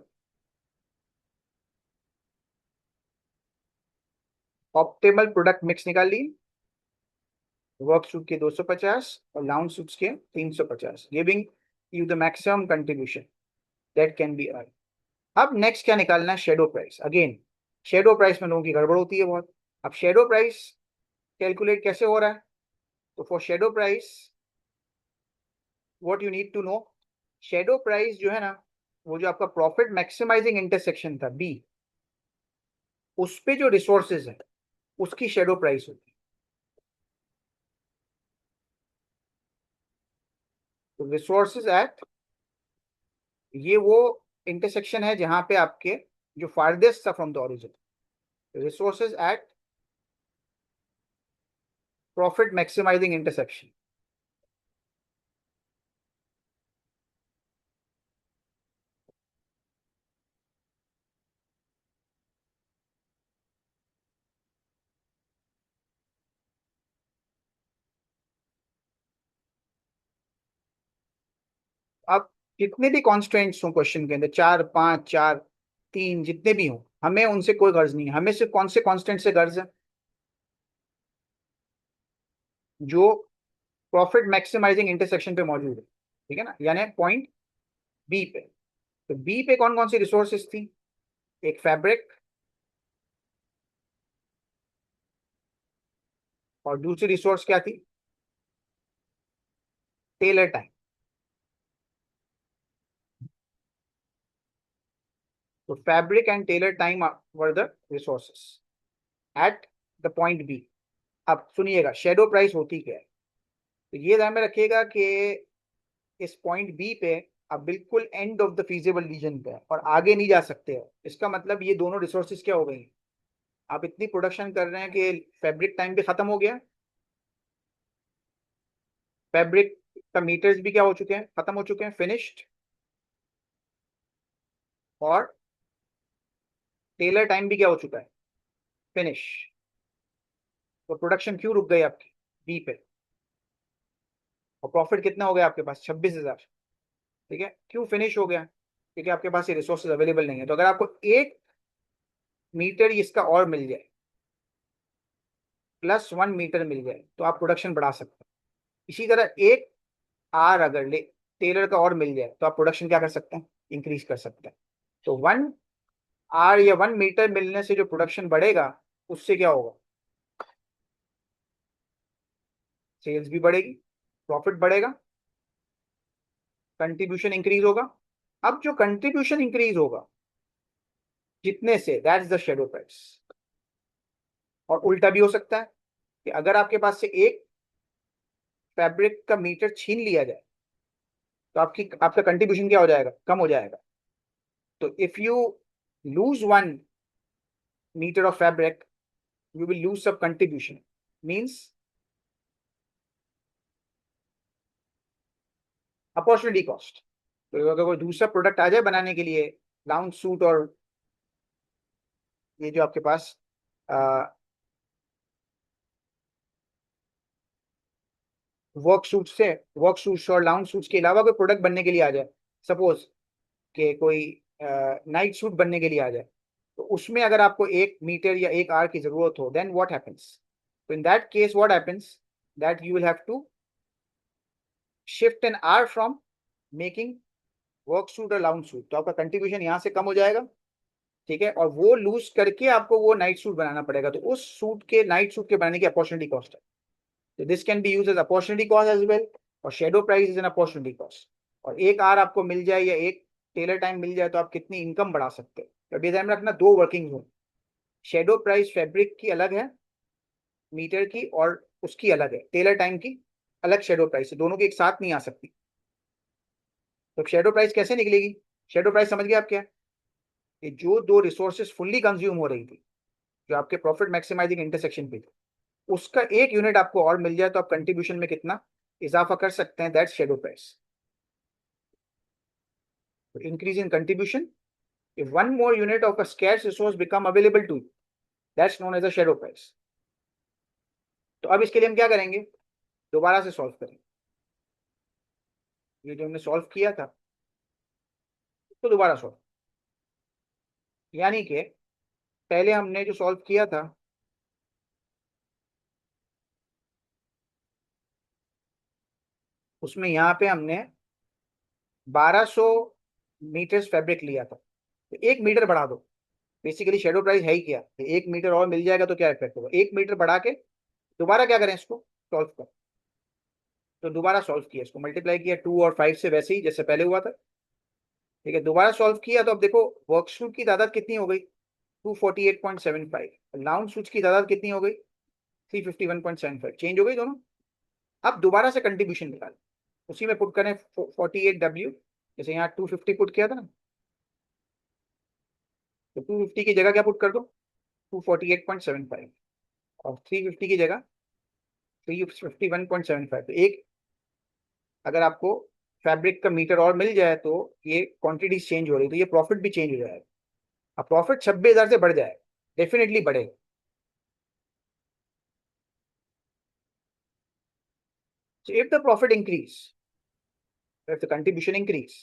optimal product mix, निकाल ली। वर्क सूट के 250 और लाउंज सूट्स के 350, giving you the maximum contribution that can be earn. अब नेक्स्ट क्या निकालना है? Shadow price. Again shadow price में लोगों की गड़बड़ होती है बहुत। अब शेडो प्राइस कैलकुलेट कैसे हो रहा है? तो for shadow price what you need to know, shadow price जो है ना, वो जो आपका प्रॉफिट मैक्सिमाइजिंग इंटरसेक्शन था बी, उस पे जो रिसोर्सेज है उसकी शेडो प्राइस होती है। तो रिसोर्सेज एट, ये वो इंटरसेक्शन है जहां पे आपके जो फारदेस्ट था from the origin, resources at profit maximising intersection. अब जितने भी कॉन्स्टेंट्स हो क्वेश्चन के अंदर, 4 5 4 3, जितने भी हो, हमें उनसे कोई गर्ज नहीं है। हमें सिर्फ कौन से कॉन्स्टेंट से गर्ज है? जो प्रॉफिट मैक्सिमाइजिंग इंटरसेक्शन पे मौजूद है, ठीक है ना, यानी पॉइंट बी पे। तो बी पे कौन कौन सी रिसोर्सेज थी? एक फैब्रिक, और दूसरी रिसोर्स क्या थी? Tailor time. तो fabric and tailor time were the resources at the point B. अब सुनिएगा शेडो प्राइस होती क्या है। तो ये ध्यान में रखिएगा कि इस पॉइंट बी पे आप बिल्कुल end of the feasible reason पे है और आगे नहीं जा सकते हो। इसका मतलब ये दोनों रिसोर्सेज क्या हो गई, आप इतनी प्रोडक्शन कर रहे हैं कि फैब्रिक टाइम भी खत्म हो गया, फैब्रिक का मीटर्स भी क्या हो चुके हैं, खत्म हो चुके हैं, फिनिश्ड, और टेलर टाइम भी क्या हो चुका है, फिनिश। तो प्रोडक्शन क्यों रुक गई आपकी बी पे, और प्रॉफिट कितना हो गया आपके पास 26,000। ठीक है, क्यों फिनिश हो गया, क्योंकि आपके पास ये रिसोर्सेज अवेलेबल नहीं है। तो अगर आपको 1 मीटर इसका और मिल जाए, +1 मीटर मिल जाए, तो आप प्रोडक्शन बढ़ा सकते हैं। इसी तरह 1 आर अगर ले टेलर का और मिल जाए, तो आप प्रोडक्शन क्या कर सकते हैं, इंक्रीज कर सकते हैं। तो 1 आर या 1 मीटर मिलने से जो प्रोडक्शन बढ़ेगा, उससे क्या होगा, सेल्स भी बढ़ेगी, प्रॉफिट बढ़ेगा, कंट्रीब्यूशन इंक्रीज होगा। अब जो कंट्रीब्यूशन इंक्रीज होगा जितने से, that is the shadow price. और उल्टा भी हो सकता है कि अगर आपके पास से एक फैब्रिक का मीटर छीन लिया जाए, तो आपका कंट्रीब्यूशन क्या हो जाएगा, कम हो जाएगा। तो if you lose 1 metre of fabric, you will lose some contribution, means opportunity cost. तो अगर कोई दूसरा प्रोडक्ट आ जाए बनाने के लिए, लाउंज सूट और ये जो आपके पास वर्क सूट्स और लाउंज सूट्स के अलावा कोई प्रोडक्ट बनने के लिए आ जाए, सपोज कि कोई नाइट सूट बनने के लिए आ जाए, तो उसमें अगर आपको 1 मीटर या 1 आर की जरूरत हो, देन व्हाट हैपेंस, तो in that case what happens, that you will have to shift an hour from making work suit और लाउंज सूट। तो आपका कंट्रीब्यूशन यहाँ से कम हो जाएगा, ठीक है, और वो लूज करके आपको वो नाइट सूट बनाना पड़ेगा। तो उस सूट के, नाइट सूट के बनाने की अपॉर्चुनिटी कॉस्ट है। तो this can be use as opportunity cost as well, और shadow price is an opportunity cost. और 1 आर आपको मिल जाए या 1 टेलर टाइम मिल जाए, तो आप कितनी इनकम बढ़ा सकते हो। तो डिजाइन में रखना, 2 working zone, shadow price fabric की अलग है मीटर की, और उसकी अलग है टेलर टाइम की अलग शेडो प्राइस है, दोनों की एक साथ नहीं आ सकती। तो शेडो प्राइस कैसे निकलेगी, शेडो प्राइस समझ गए आप क्या, कि जो दो रिसोर्सेज फुल्ली कंज्यूम हो रही थी, जो आपके प्रॉफिट मैक्सिमाइजिंग इंटरसेक्शन पे थे, उसका 1 यूनिट आपको और मिल जाए, तो आप कंट्रीब्यूशन में कितना इजाफा कर सकते हैं, that's shadow price. Increase in contribution, if one more unit of a scarce resource become available to you, that's known as a shadow price। तो अब इसके लिए हम क्या करेंगे, दोबारा से सॉल्व करेंगे। ये जो हमने सॉल्व किया था, तो दोबारा सॉल्व, यानी कि पहले हमने जो सॉल्व किया था, उसमें यहाँ पे हमने 1200 मीटर्स फैब्रिक लिया था, तो 1 मीटर बढ़ा दो। बेसिकली शेडो प्राइस है ही क्या, 1 मीटर और मिल जाएगा तो क्या इफेक्ट होगा, 1 मीटर बढ़ा के दोबारा क्या करें, इसको सॉल्व कर। तो दोबारा सॉल्व किया, इसको मल्टीप्लाई किया 2 और 5 से, वैसे ही जैसे पहले हुआ था। ठीक है, दोबारा सॉल्व किया, तो अब देखो वर्कशूट की तादाद कितनी हो गई, 248.75, लाउंज सूट्स की तादाद कितनी हो गई, 351.75, चेंज हो गई दोनों। अब दोबारा से कंट्रीब्यूशन निकाल, उसी में पुट करें 48W, जैसे यहाँ 250 पुट किया था ना, तो 250 की जगह क्या पुट कर दो, 248.75, और 350 की जगह 351.75। तो एक, अगर आपको फैब्रिक का मीटर और मिल जाए, तो ये क्वांटिटी चेंज हो रही है, तो ये प्रॉफिट भी चेंज हो जाएगा। अब प्रॉफिट 26,000 से बढ़ जाए, डेफिनेटली बढ़ेगा। So if the profit increase, if the contribution increase,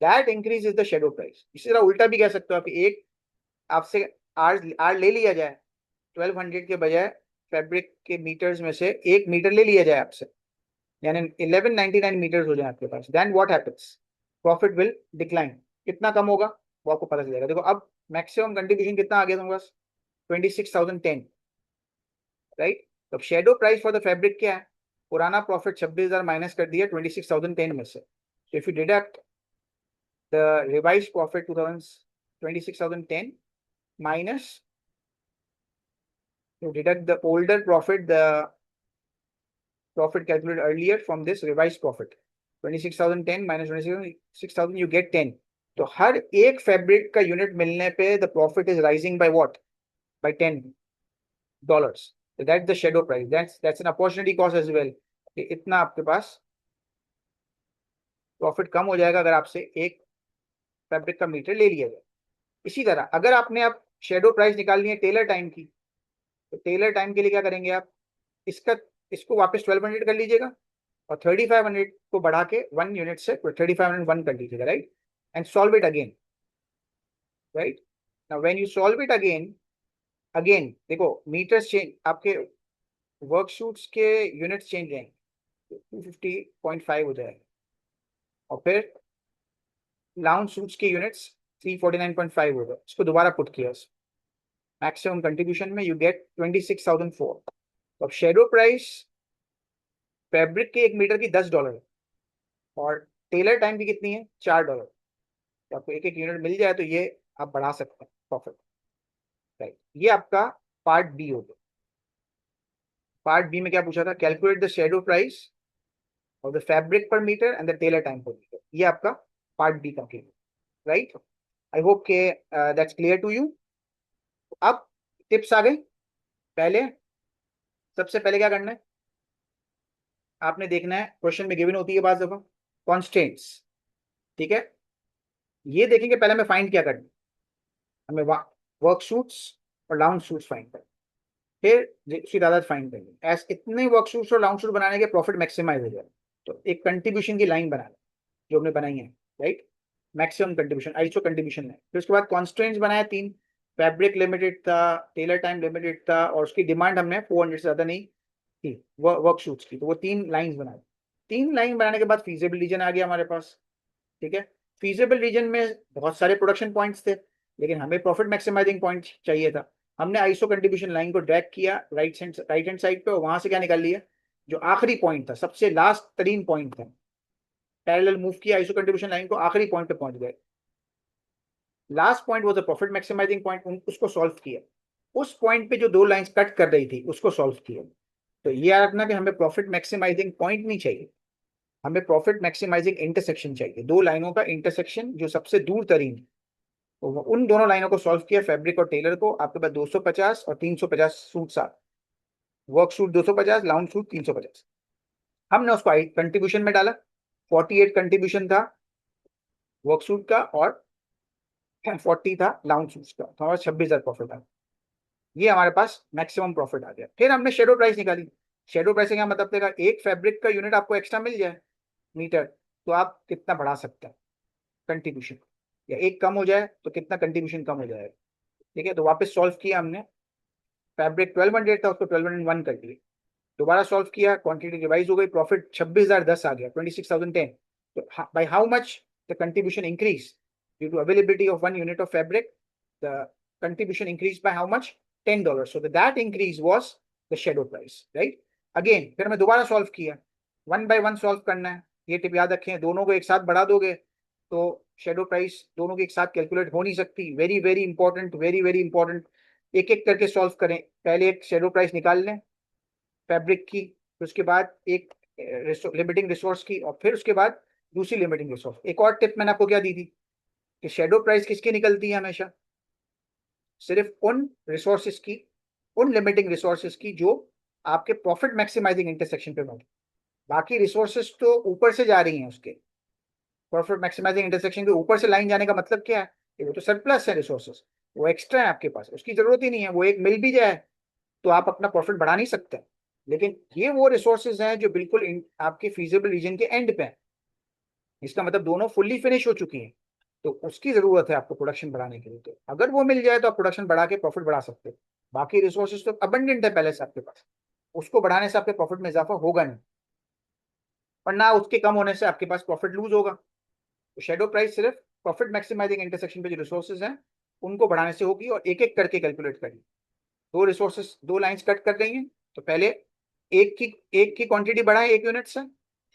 that increase is the shadow price। इसी तरह उल्टा भी कह सकते हो आप, एक आपसे आर आर ले लिया जाए, 1200 के बजाय फैब्रिक के मीटर्स में से 1 मीटर ले लिया जाए आपसे, यानी 1199 मीटर्स हो जाए आपके पास, then what happens, profit will decline. कितना कम होगा वो आपको पता चलेगा। देखो अब मैक्सिमम कंट्रीब्यूशन कितना आ गया तुम्हारे पास, 26,010, राइट। तो shadow price for the fabric क्या है, पुराना प्रॉफिट 26,000 माइनस कर दिया 26,010 में से। So if you deduct the revised profit 2000 26,010 minus, to deduct the older profit, the profit calculated earlier from this revised profit. 26,010 minus 26,000, you get 10. तो हर एक fabric का यूनिट मिलने पे the profit is rising by what, by $10. That's the shadow price. That's an opportunity cost as well. इतना आपके पास profit कम हो जाएगा अगर आपसे एक फैब्रिक का मीटर ले लिया जाए. इसी तरह अगर आपने आप शेडो प्राइस निकालनी है टेलर टाइम की, तो टेलर टाइम के लिए क्या करेंगे आप, इसको वापस 1200 कर लीजिएगा और 3500 को बढ़ा के 1 यूनिट से 3501 कर लीजिएगा, right, and solve it again, right. Now when you solve it again देखो मीटर्स चेंज, आपके वर्कशूट्स के यूनिट्स चेंज रहेंगे, 250.5 हो जाएगा, और फिर लाउंज सूट्स के यूनिट्स 349.5 हो गए. इसको दोबारा पुट किया मैक्सिमम कंट्रीब्यूशन में, यू गेट 26,004. तो अब शेडो प्राइस फैब्रिक के एक मीटर की $10 है और टेलर टाइम की कितनी है, $4. तो आपको एक एक यूनिट मिल जाए तो ये आप बढ़ा सकते हैं प्रॉफिट, राइट. ये आपका पार्ट बी हो गया. पार्ट बी में क्या पूछा था, कैलकुलेट द शेडो प्राइस और the fabric per metre and the tailor time per metre. ये आपका part B complete, right. I hope के दैट्स क्लियर टू यू. अब टिप्स आ गए. सबसे पहले क्या करना है, आपने देखना है क्वेश्चन में गिवन होती है बात दफा कॉन्स्टेंट्स, ठीक है. ये देखेंगे पहले हमें फाइंड क्या करना है, हमें वर्कशूट्स और लाउंज शूट्स फाइंड करना, फिर उसकी तादाद फाइंड करेंगे. ऐसे इतने वर्कशूट्स और लाउंज शूट बनाने के प्रॉफिट मैक्सिमाइज हो जाए. तो एक कंट्रीब्यूशन की लाइन बनाना जो हमने बनाई है, right, maximum contribution, ISO contribution है. फिर उसके बाद कॉन्स्टेंट्स बनाया 3, फैब्रिक लिमिटेड था, टेलर टाइम लिमिटेड था, और उसकी डिमांड हमने 400 से ज्यादा नहीं थी वर्कशूट्स की, तो वो 3 लाइंस बनाई. 3 लाइन बनाने के बाद फीजिबल रीजन आ गया हमारे पास, ठीक है. फीजिबल रीजन में बहुत सारे प्रोडक्शन पॉइंट्स थे, लेकिन हमें प्रॉफिट मैक्सिमाइजिंग पॉइंट चाहिए था. हमने आईसो कंट्रीब्यूशन लाइन को ड्रैग किया राइट हैंड साइड पे, और वहां से क्या निकाल लिया, जो आखिरी पॉइंट था, सबसे लास्ट तरीन पॉइंट था, पैरेलल मूव किया आईसो कंट्रीब्यूशन लाइन को, आखिरी पॉइंट पे पहुंच गए. Last point was the profit maximising point, उसको सॉल्व किया. उस पॉइंट पे जो 2 लाइंस कट कर रही थी उसको सॉल्व किया. तो ये याद रखना कि हमें प्रॉफिट मैक्सिमाइजिंग पॉइंट नहीं चाहिए, हमें प्रॉफिट मैक्सिमाइजिंग इंटरसेक्शन चाहिए. 2 लाइनों का इंटरसेक्शन जो सबसे दूर तरीन, तो उन दोनों लाइनों को सॉल्व किया फैब्रिक और टेलर को. आपके पास 250 और 350 सूट्स आ, वर्क सूट 250, लाउंज सूट 350. हमने उसको कंट्रीब्यूशन में डाला. 48 कंट्रीब्यूशन था वर्क सूट का और 40 था लाउंज सूट का, तो हमारा 26,000 प्रॉफिट आ. ये हमारे पास मैक्सिमम प्रॉफिट आ गया. फिर हमने शेडो प्राइस निकाली. शेडो प्राइस का मतलब देगा एक फैब्रिक का यूनिट आपको एक्स्ट्रा मिल जाए मीटर, तो आप कितना बढ़ा सकते हैं कंट्रीब्यूशन, या एक कम हो जाए तो कितना कंट्रीब्यूशन कम हो जाएगा, ठीक है. तो वापस सॉल्व किया हमने, फैब्रिक 1200 था उसको 1201 कर दिए. दोबारा सॉल्व किया, क्वांटिटी रिवाइज हो गई, प्रॉफिट 26,010 आ गया, 26,010. तो by how much the contribution increase due to availability of 1 unit of fabric, the contribution increase by how much, $10. So that increase was the shadow price, right. Again फिर हमें दोबारा solve किया, 1 bye 1 solve करना है. ये tip याद रखें, दोनों को एक साथ बढ़ा दोगे तो शेडो प्राइस दोनों की एक साथ कैलकुलेट हो नहीं सकती. Very very important, very very important. एक एक करके सॉल्व करें. पहले एक शेडो प्राइस निकाल लें फैब्रिक की, फिर उसके बाद एक लिमिटिंग रिसोर्स की, और फिर उसके बाद दूसरी लिमिटिंग रिसोर्स. एक और टिप मैंने आपको क्या दी थी कि शेडो प्राइस किसकी निकलती है हमेशा, सिर्फ उन रिसोर्सेज की, उन लिमिटिंग रिसोर्सेज की जो आपके प्रॉफिट मैक्सिमाइजिंग इंटरसेक्शन पे मौजूद. बाकी रिसोर्सेज तो ऊपर से जा रही हैं, उसके प्रॉफिट मैक्सिमाइजिंग इंटरसेक्शन के ऊपर से लाइन जाने का मतलब क्या है, वो तो सरप्लस है रिसोर्सेज, वो एक्स्ट्रा है आपके पास, उसकी जरूरत ही नहीं है. वो एक मिल भी जाए तो आप अपना प्रॉफिट बढ़ा नहीं सकते. लेकिन ये वो रिसोर्सेज हैं जो बिल्कुल आपके फीजिबल रीजन के एंड पे हैं. इसका मतलब दोनों फुल्ली फिनिश हो चुकी हैं, तो उसकी जरूरत है आपको प्रोडक्शन बढ़ाने के लिए. तो अगर वो मिल जाए तो आप प्रोडक्शन बढ़ा के प्रॉफिट बढ़ा सकते हो. बाकी रिसोर्सेज तो अबंडेंट है पहले से आपके पास, उसको बढ़ाने से आपके प्रॉफिट में इजाफा होगा नहीं, और ना उसके कम होने से आपके पास प्रॉफिट लूज होगा. तो शेडो प्राइस सिर्फ प्रॉफिट मैक्सिमाइजिंग इंटरसेक्शन पे जो रिसोर्सेज हैं उनको बढ़ाने से होगी, और एक एक करके कैलकुलेट करिए. 2 रिसोर्सेज, 2 लाइंस कट कर रही हैं, तो पहले एक की क्वांटिटी बढ़ाएं 1 यूनिट से,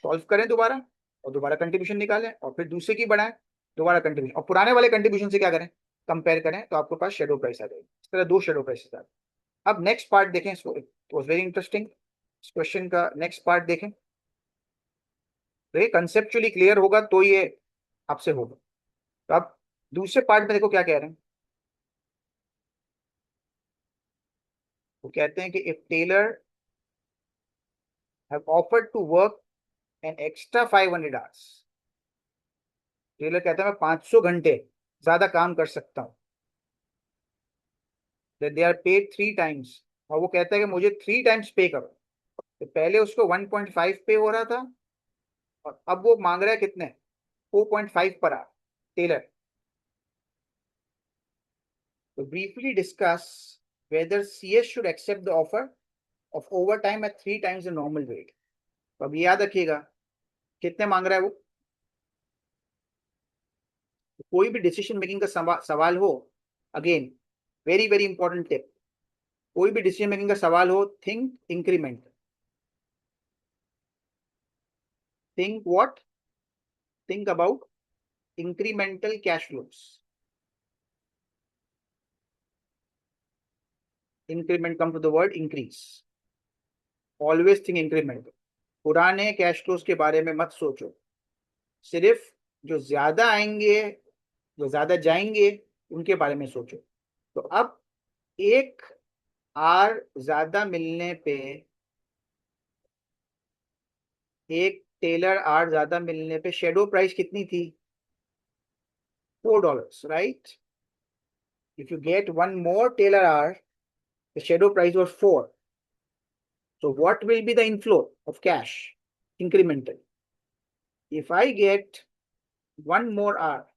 सॉल्व करें दोबारा, और दोबारा कंट्रीब्यूशन निकालें, और फिर दूसरे की बढ़ाएं, दोबारा कंट्रीब्यूशन, और पुराने वाले कंट्रीब्यूशन से क्या करें, कंपेयर करें तो आपके पास शेडो प्राइस आ जाएगी। इस तरह दो शेडो प्राइसेस आ गए। अब नेक्स्ट पार्ट देखें, इसको इट वाज वेरी इंटरेस्टिंग। इस क्वेश्चन का नेक्स्ट पार्ट देखें, तो ये कंसेप्चुअली क्लियर होगा तो ये आपसे होगा। तो अब दूसरे पार्ट में देखो क्या कह रहे हैं। वो कहते हैं कि if tailor have offered to work an extra 500 hours, tailor कहता है मैं 500 घंटे ज्यादा काम कर सकता हूँ, दे आर पेड 3 टाइम्स, और वो कहता है कि मुझे 3 टाइम्स पे करो। तो पहले उसको 1.5 पे हो रहा था, और अब वो मांग रहा है कितने, 4.5 पर आवर टेलर। तो briefly discuss whether CS should accept the offer of overtime at 3 times the normal rate. तो अब याद रखिएगा कितने मांग रहा है वो। तो कोई भी डिसीजन मेकिंग का सवाल हो, again very very important tip, कोई भी डिसीजन मेकिंग का सवाल हो, think increment. Think what, think about incremental cash flows. Increment come to the word increase. Always think increment. पुराने कैश फ्लोज के बारे में मत सोचो, सिर्फ जो ज्यादा आएंगे, जो ज्यादा जाएंगे, उनके बारे में सोचो। तो अब एक आर ज्यादा मिलने पे, एक टेलर आर ज्यादा मिलने पे शेडो प्राइस कितनी थी, $4, right. If you get one more tailor hour, the shadow price was 4. So what will be the inflow of cash incremental? If I get one more hour,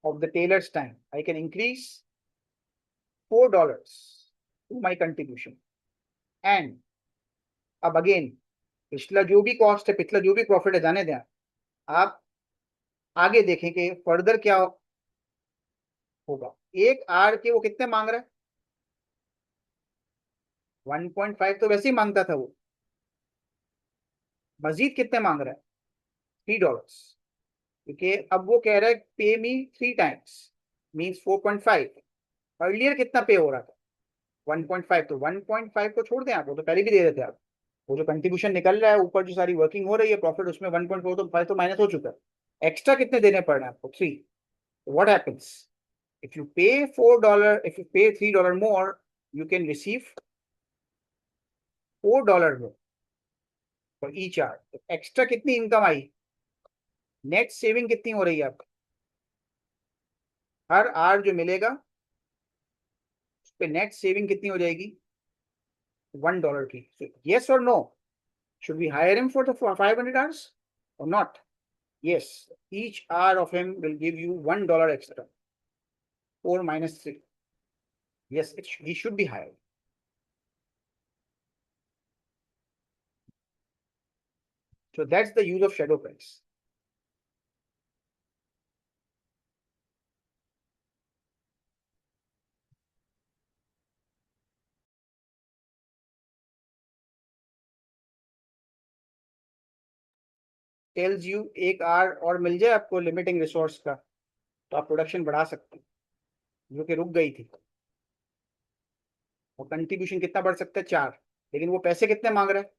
of the tailor's time, I can increase $4 to my contribution. And अब again पिछला जो भी cost है, पिछला जो भी profit है, जाने दें। आप आगे देखें कि फर्दर क्या होगा। एक आर के वो कितने मांग रहा है, 1.5 तो वैसे ही मांगता था वो, मजीद कितने मांग रहा है, $3। क्योंकि अब वो कह रहा है पे मी 3 टाइम्स, मीन्स 4.5। अर्लियर कितना पे हो रहा था, 1.5। तो 1.5 को छोड़ दें आप, वो तो पहले भी दे रहे थे आप। वो जो कंट्रीब्यूशन निकल रहा है ऊपर, जो सारी वर्किंग हो रही है प्रॉफिट, उसमें 1.4 तो 5 तो माइनस हो चुका है। एक्स्ट्रा कितने देने पड़ रहे हैं आपको, 3। व्हाट हैपेंस इफ यू पे $4, if you pay $3 more, you can receive $4 more for each hour. तो एक्स्ट्रा कितनी इनकम आई, नेट सेविंग कितनी हो रही है आपकी, हर आर जो मिलेगा उस पर नेट सेविंग कितनी हो जाएगी, $1 की। So, yes or no? Should we hire him for the 500 hours or not? Yes. Each hour of him will give you $1 extra. 4 minus 3. Yes, he should be hired. So that's the use of shadow price. Tells you एक are और मिल जाए आपको limiting resource का, तो आप production बढ़ा सकते हैं, जो कि रुक गई थी। और कंट्रीब्यूशन कितना बढ़ सकता है, 4। लेकिन वो पैसे कितने मांग रहा है,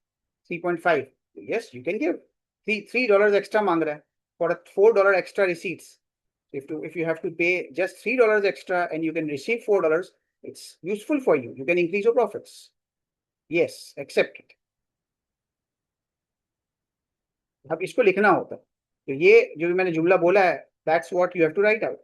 3.5। Yes you can give $3 extra मांग रहा है for $4 extra receipts. If you have to pay just $3 extra and you can receive $4, it's useful for you. You can increase your profits. Yes, accept it. अब इसको लिखना होता है। तो ये जो मैंने जुमला बोला है, that's what you have to write out.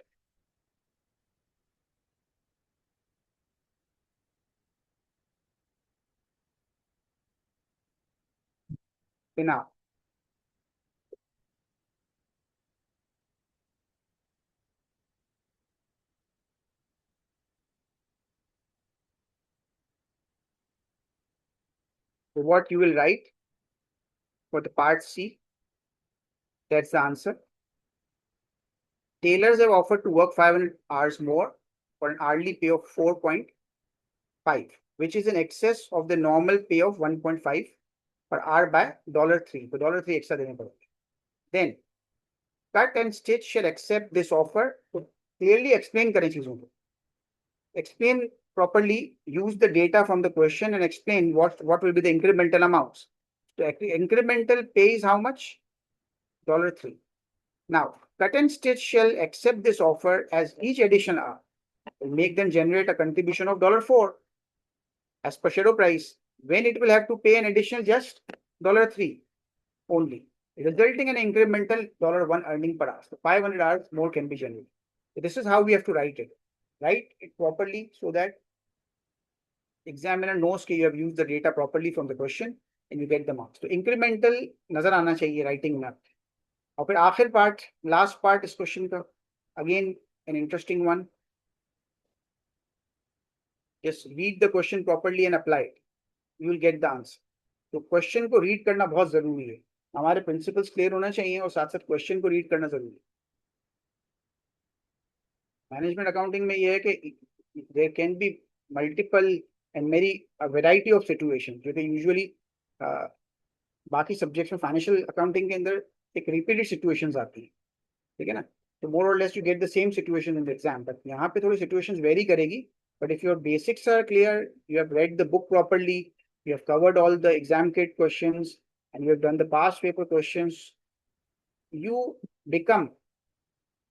Enough. So what you will write for the part C, that's the answer. Tailors have offered to work 500 hours more for an hourly pay of 4.5. which is in excess of the normal pay of 1.5 per hour by $3. तो $3 extra देने पड़ेंगे. Then cut and stitch shall accept this offer. तो clearly explain करें चीजों को. Explain properly, use the data from the question and explain what will be the incremental amounts. So incremental pay is how much? $3. Now, cut and stitch shall accept this offer as each additional hour will make them generate a contribution of $4 as per shadow price, when it will have to pay an additional just $3 only, resulting in an incremental $1 earning per hour. So 500 hours more can be generated. So this is how we have to write it. Write it properly so that examiner knows that you have used the data properly from the question and you get the marks. So incremental nazar aana chahiye writing में. और फिर आखिर part, last part इस question का, again an interesting one. Just read the question properly and apply it. You will get the answer. तो question को read करना बहुत जरूरी है. हमारे प्रिंसिपल्स क्लियर होना चाहिए और साथ साथ क्वेश्चन को रीड करना जरूरी है. मैनेजमेंट अकाउंटिंग में ये है कि there can be multiple and merry variety of situation जो कि यूजुअली बाकी सब्जेक्ट्स में फाइनेंशियल अकाउंटिंग के अंदर एक रिपीटेड सिचुएशंस आती है. ठीक है ना. तो मोर और less you get the same situation in the exam, but यहाँ पे थोड़ी सिचुएशंस वेरी करेगी. But if your basics are clear, you have read the book properly, you have covered all the exam kit questions, and you have done the past paper questions, you become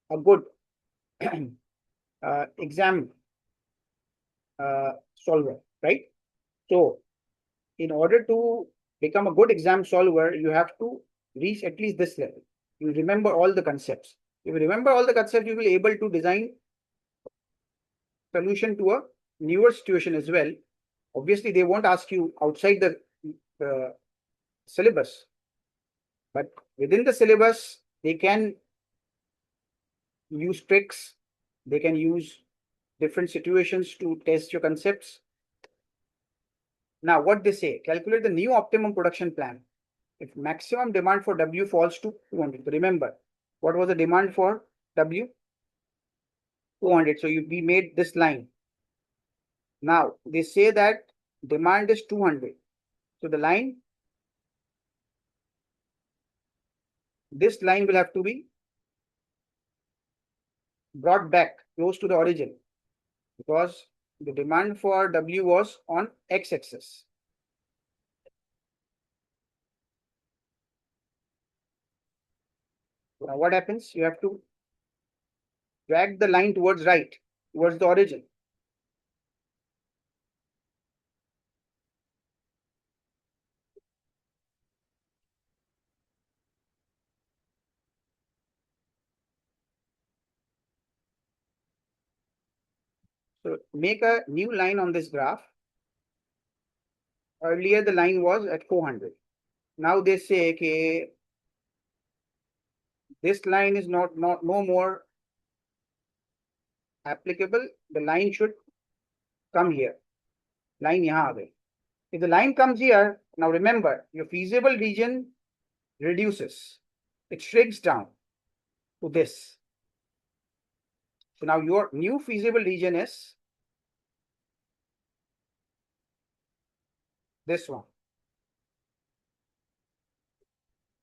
a good exam solver, right? So, in order to become a good exam solver, you have to reach at least this level. You remember all the concepts. If you remember all the concepts, you will be able to design solution to a newer situation as well. Obviously, they won't ask you outside the syllabus, but within the syllabus, they can use tricks, they can use different situations to test your concepts. Now, what they say, calculate the new optimum production plan. If maximum demand for W falls to 200, remember, what was the demand for W? 200. So we made this line. Now, they say that demand is 200. So the line, this line will have to be brought back close to the origin because the demand for W was on x-axis. Now what happens? You have to drag the line towards right, towards the origin. So make a new line on this graph. Earlier the line was at 400. Now they say okay, this line is no more applicable. The line should come here. Line yahan aa gayi. If the line comes here, now remember your feasible region reduces. It shrinks down to this. So now your new feasible region is this one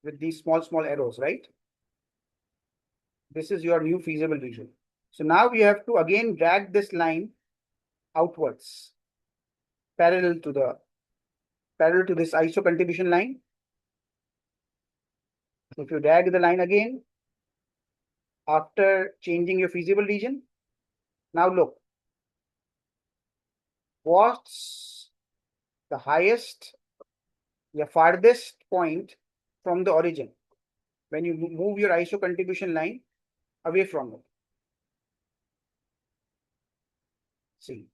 with these small arrows, right? This is your new feasible region. So now we have to again drag this line outwards, parallel to this ISO contribution line. If you drag the line again after changing your feasible region, now look, what's the highest, the farthest point from the origin when you move your ISO contribution line away from it? See,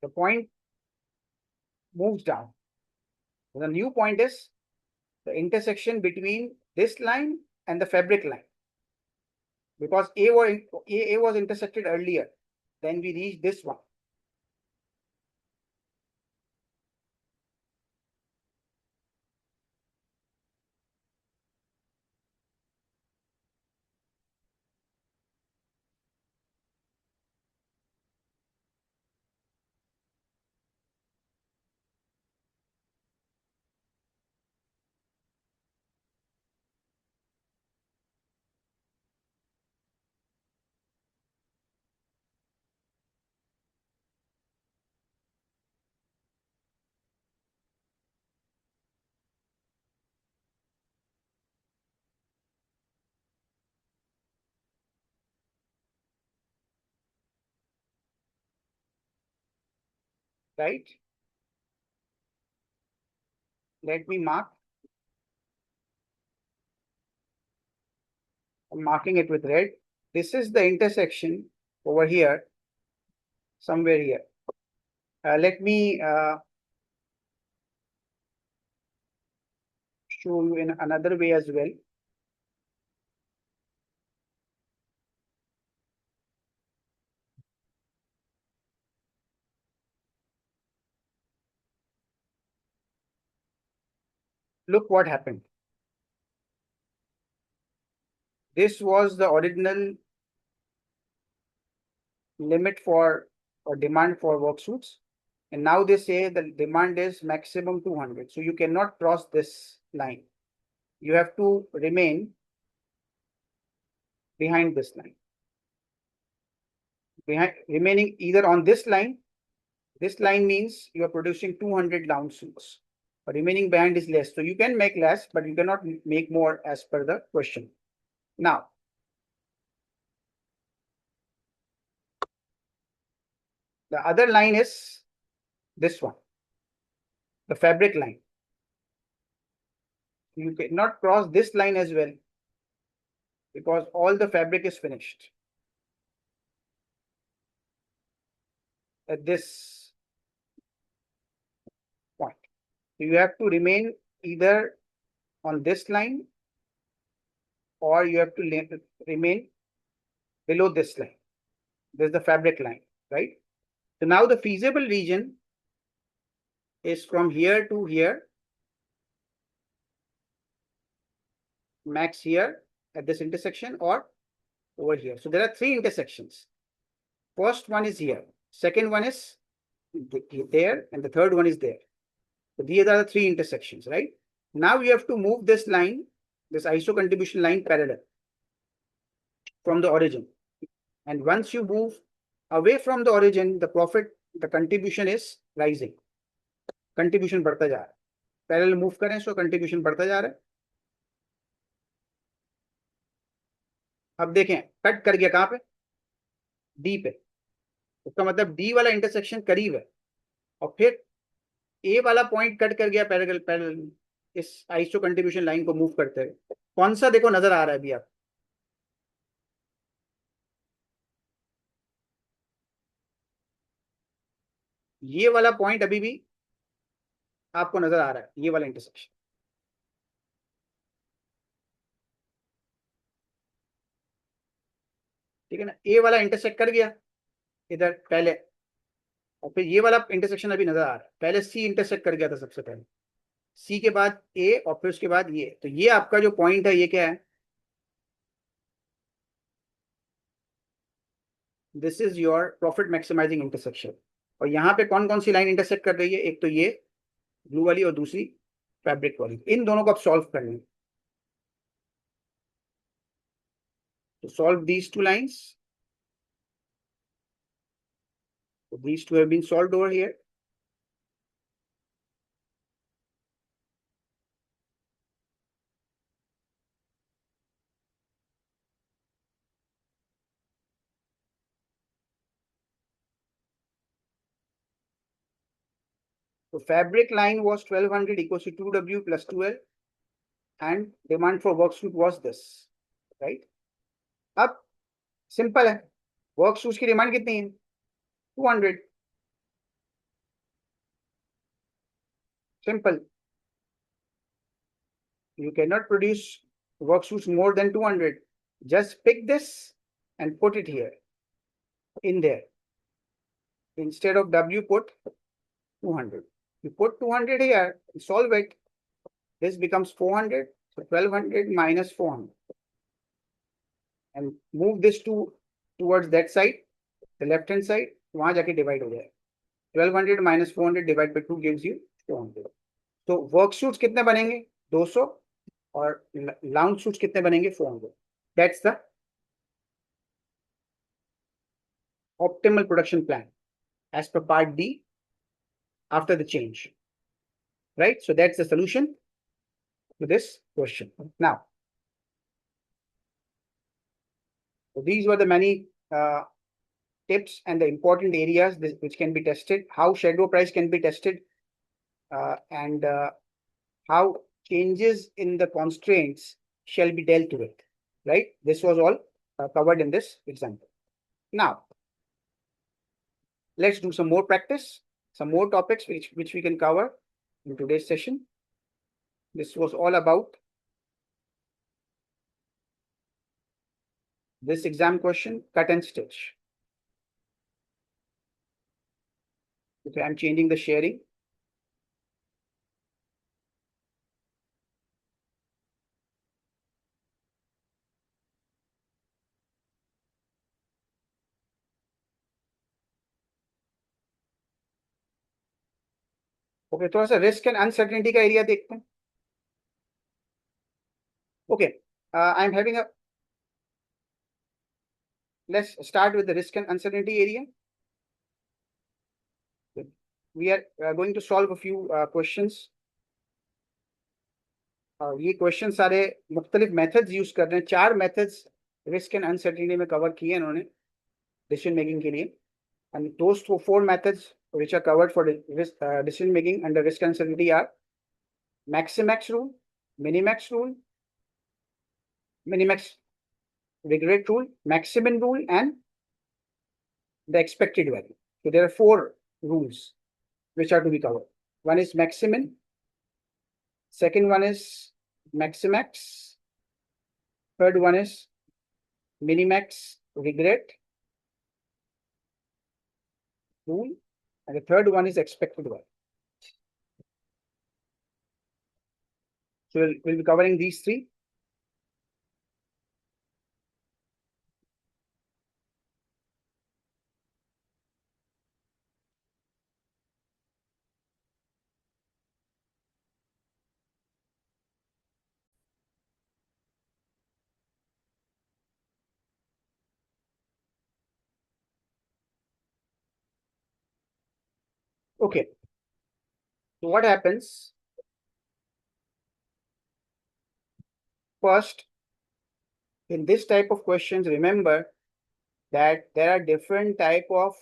the point moves down. So the new point is the intersection between this line and the fabric line. Because A was intersected earlier, then we reach this one. right? Let me mark. I'm marking it with red. This is the intersection over here, somewhere here. Let me show you in another way as well. Look what happened. This was the original limit for or demand for work suits. And now they say the demand is maximum 200. So you cannot cross this line. You have to remain behind this line. Remaining either on this line. This line means you are producing 200 down suits. But remaining behind is less. So you can make less, but you cannot make more as per the question. Now, the other line is this one, the fabric line. You cannot cross this line as well because all the fabric is finished at this point. So you have to remain either on this line or you have to remain below this line. There's the fabric line, right? So now the feasible region is from here to here, max here at this intersection or over here. So there are three intersections. First one is here, second one is there, and the third one is there. So these are the three intersections, right? Now you have to move this line, this iso contribution line parallel from the origin. And once you move away from the origin, the profit, the contribution is rising. Contribution बढ़ता जा रहा है. Parallel move करें, so contribution बढ़ता जा रहा है. अब देखें, कट कर गया कहां पे? डी पे. उसका मतलब डी वाला इंटरसेक्शन करीब है और फिर ए वाला पॉइंट कट कर गया पैरेलल इस आइसो कंट्रीब्यूशन लाइन को मूव करते हुए. कौन सा देखो नजर आ रहा है अभी आप? ये वाला पॉइंट अभी भी आपको नजर आ रहा है, ये वाला इंटरसेक्शन. ठीक है ना? ए वाला इंटरसेक्ट कर गया इधर पहले और फिर ये वाला इंटरसेक्शन अभी नजर आ रहा है. पहले सी इंटरसेक्ट कर गया था सबसे पहले, सी के बाद ए और फिर उसके बाद ये. तो ये आपका जो पॉइंट है ये क्या है? This is your profit maximising intersection. और यहाँ पे कौन कौन सी लाइन इंटरसेक्ट कर रही है? एक तो ये ब्लू वाली और दूसरी फैब्रिक वाली. इन दोनों को आप सॉल्व कर लें. तो solve these two lines. These two have been solved over here. So fabric line was 1200 equals to 2W plus 2L and demand for work suit was this, right? अब सिंपल है, work suits की demand कितनी है? 200. Simple. You cannot produce work suits more than 200. Just pick this and put it here in there. Instead of W, put 200. You put 200 here, solve it. This becomes 400. So 1200 minus 400. And move this towards that side, the left hand side. वहां जाके divide हो जाए. 1200 minus 400 divided by 2 gives you 400. तो work suits कितने बनेंगे? 200 और lounge suits कितने बनेंगे? 400. That's the optimal production plan as per part D after the change, right? So that's the solution to this question. Now, so these were the many tips and the important areas which can be tested, how shadow price can be tested, and how changes in the constraints shall be dealt with, right? This was all covered in this example. Now, let's do some more practice, some more topics which we can cover in today's session. This was all about this exam question, cut and stitch. Okay, I'm changing the sharing. Okay, थोड़ा सा risk and uncertainty का area देखते हैं. Okay, I am having a let's start with the risk and uncertainty area. We are going to solve a few questions. ये question सारे मुख्तलिफ methods use कर रहे हैं. 4 मेथड्स रिस्क एंड अनसर्टेनिटी में कवर किए इन्होंने डिसीजन मेकिंग के लिए. And those 4 methods which are covered for decision making under risk and uncertainty are maximax rule, minimax rule, minimax regret rule, maximum rule, and the expected value. So there are 4 rules which are to be covered. One is maximum, second one is maximax, third one is minimax regret rule, and the third one is expected value. So we'll be covering these 3. Okay. So what happens? First, in this type of questions, remember that there are different type of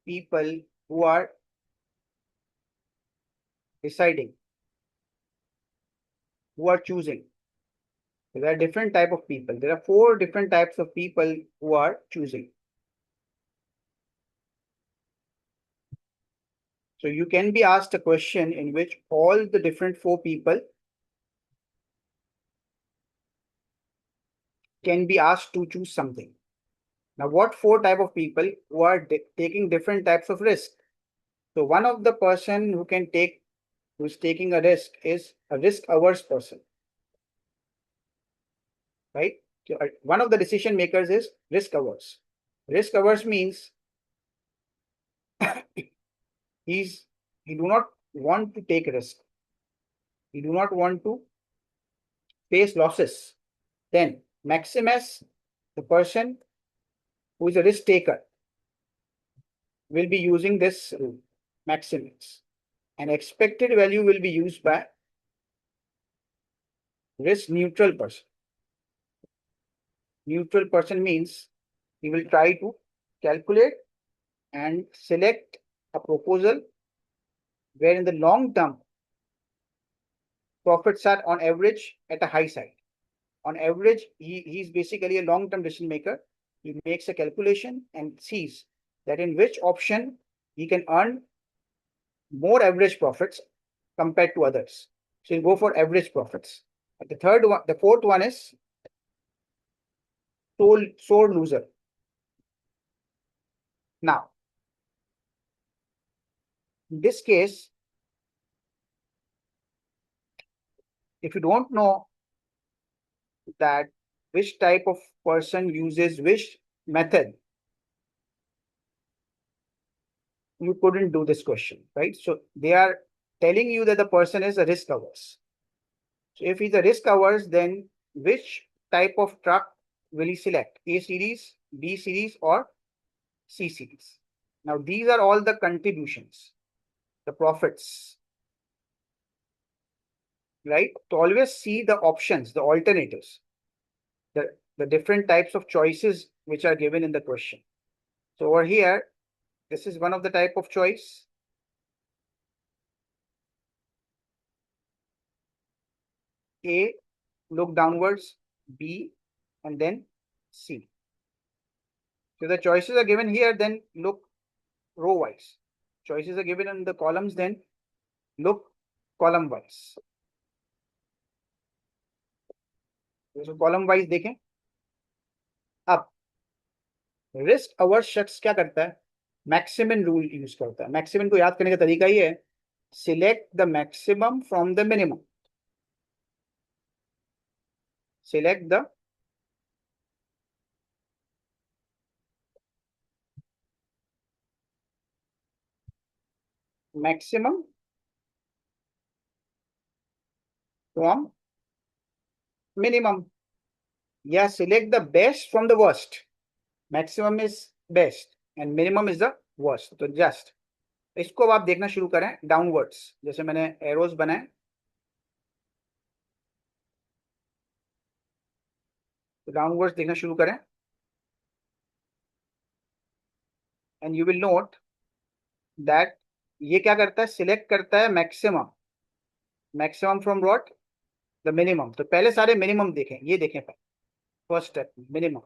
people who are deciding, who are choosing. So there are different type of people. There are 4 different types of people who are choosing. So you can be asked a question in which all the different 4 people can be asked to choose something. Now, what 4 type of people who are taking different types of risk? So one of the person who can take, who is taking a risk, is a risk averse person, right? So one of the decision makers is risk averse. Risk averse means he do not want to take risk. He do not want to face losses. Then Maximus, the person who is a risk taker, will be using this rule, Maximus. And expected value will be used by risk neutral person. Neutral person means he will try to calculate and select a proposal where in the long term profits are on average at a high side. On average, he's basically a long-term decision maker. He makes a calculation and sees that in which option he can earn more average profits compared to others. So he'll go for average profits. The fourth one is sore loser. Now, in this case, if you don't know that which type of person uses which method, you couldn't do this question, right? So they are telling you that the person is a risk averse. So if he's a risk averse, then which type of truck will he select? A series, B series, or C series? Now these are all the contributions, the profits, right? To always see the options, the alternatives, the different types of choices which are given in the question. So over here, this is one of the type of choice. A, look downwards, B, and then C. So the choices are given here, then look row wise. Choices are given in the columns, then look column wise. तो column wise देखें. अब risk averse शख्स क्या करता है, maximum rule use करता है. Maximum को याद करने का तरीका ये है, select the maximum from the minimum. Select the maximum from minimum, या select the best from the worst. Maximum is best and minimum is the worst. तो जस्ट इसको अब आप देखना शुरू करें डाउनवर्ड्स. जैसे मैंने एरोज बनाए, तो डाउनवर्ड्स देखना शुरू करें, and you will note that ये क्या करता है, सिलेक्ट करता है maximum. Maximum from what, the minimum. तो पहले सारे मिनिमम देखें, ये देखें पहले फर्स्ट स्टेप मिनिमम,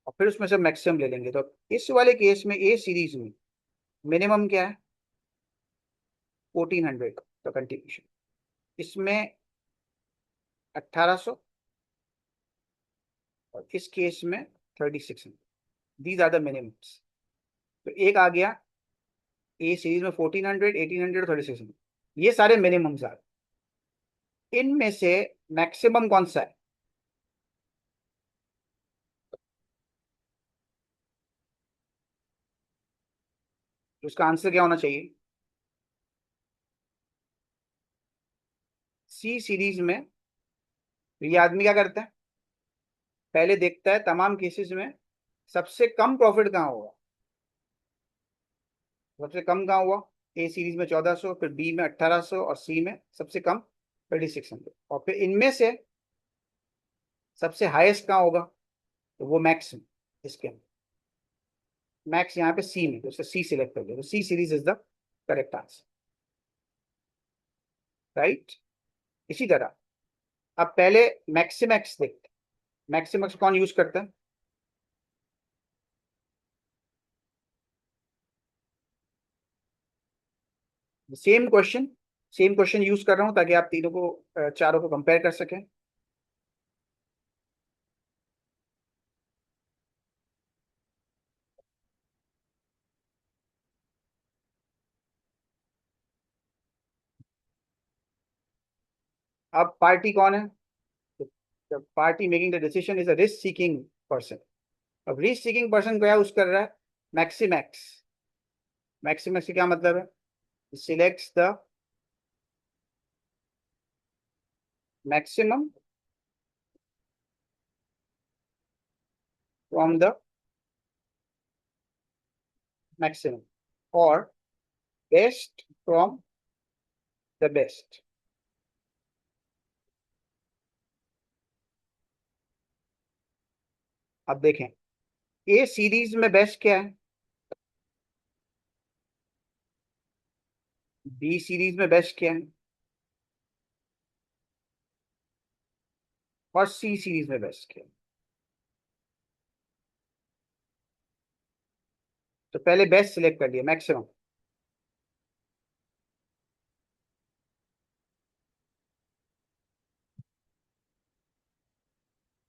और फिर उसमें से मैक्सिमम ले लेंगे. तो इस वाले केस में ए सीरीज में मिनिमम क्या है, 1400 का कंट्रीब्यूशन. इसमें 1800, और इस केस में 3600. These are the minimums. तो एक आ गया ए सीरीज में 1400, 1800, 3600. ये सारे मिनिमम्स आ. इनमें से मैक्सिमम कौन सा है, तो उसका आंसर क्या होना चाहिए. सी सीरीज में ये आदमी क्या करता है, पहले देखता है तमाम केसेस में सबसे कम प्रॉफिट कहाँ होगा. सबसे कम कहाँ हुआ, ए सीरीज में 1400, फिर बी में 1800, और सी में सबसे कम 3600. और फिर इनमें से सबसे हाईएस्ट कहाँ होगा, तो वो मैक्स में, इसके अंदर मैक्स यहाँ पे सी में, तो उससे सी सिलेक्ट कर लिया. तो C series is the correct answer, right. इसी तरह अब पहले मैक्सिमैक्स देखते हैं. मैक्सिमैक्स कौन यूज करता है, सेम क्वेश्चन यूज कर रहा हूं ताकि आप तीनों को चारों को कंपेयर कर सकें. अब पार्टी कौन है, the party making the decision is a risk seeking person. अब रिस्क सीकिंग पर्सन क्या यूज कर रहा है, मैक्सिमैक्स. मैक्सिमैक्स का क्या मतलब है, selects the maximum from the maximum, और बेस्ट फ्रॉम द बेस्ट. अब देखें ए सीरीज में बेस्ट क्या है, बी सीरीज में बेस्ट क्या है, और सी सीरीज में बेस्ट क्या है. तो पहले बेस्ट सिलेक्ट कर लिया, मैक्सिमम,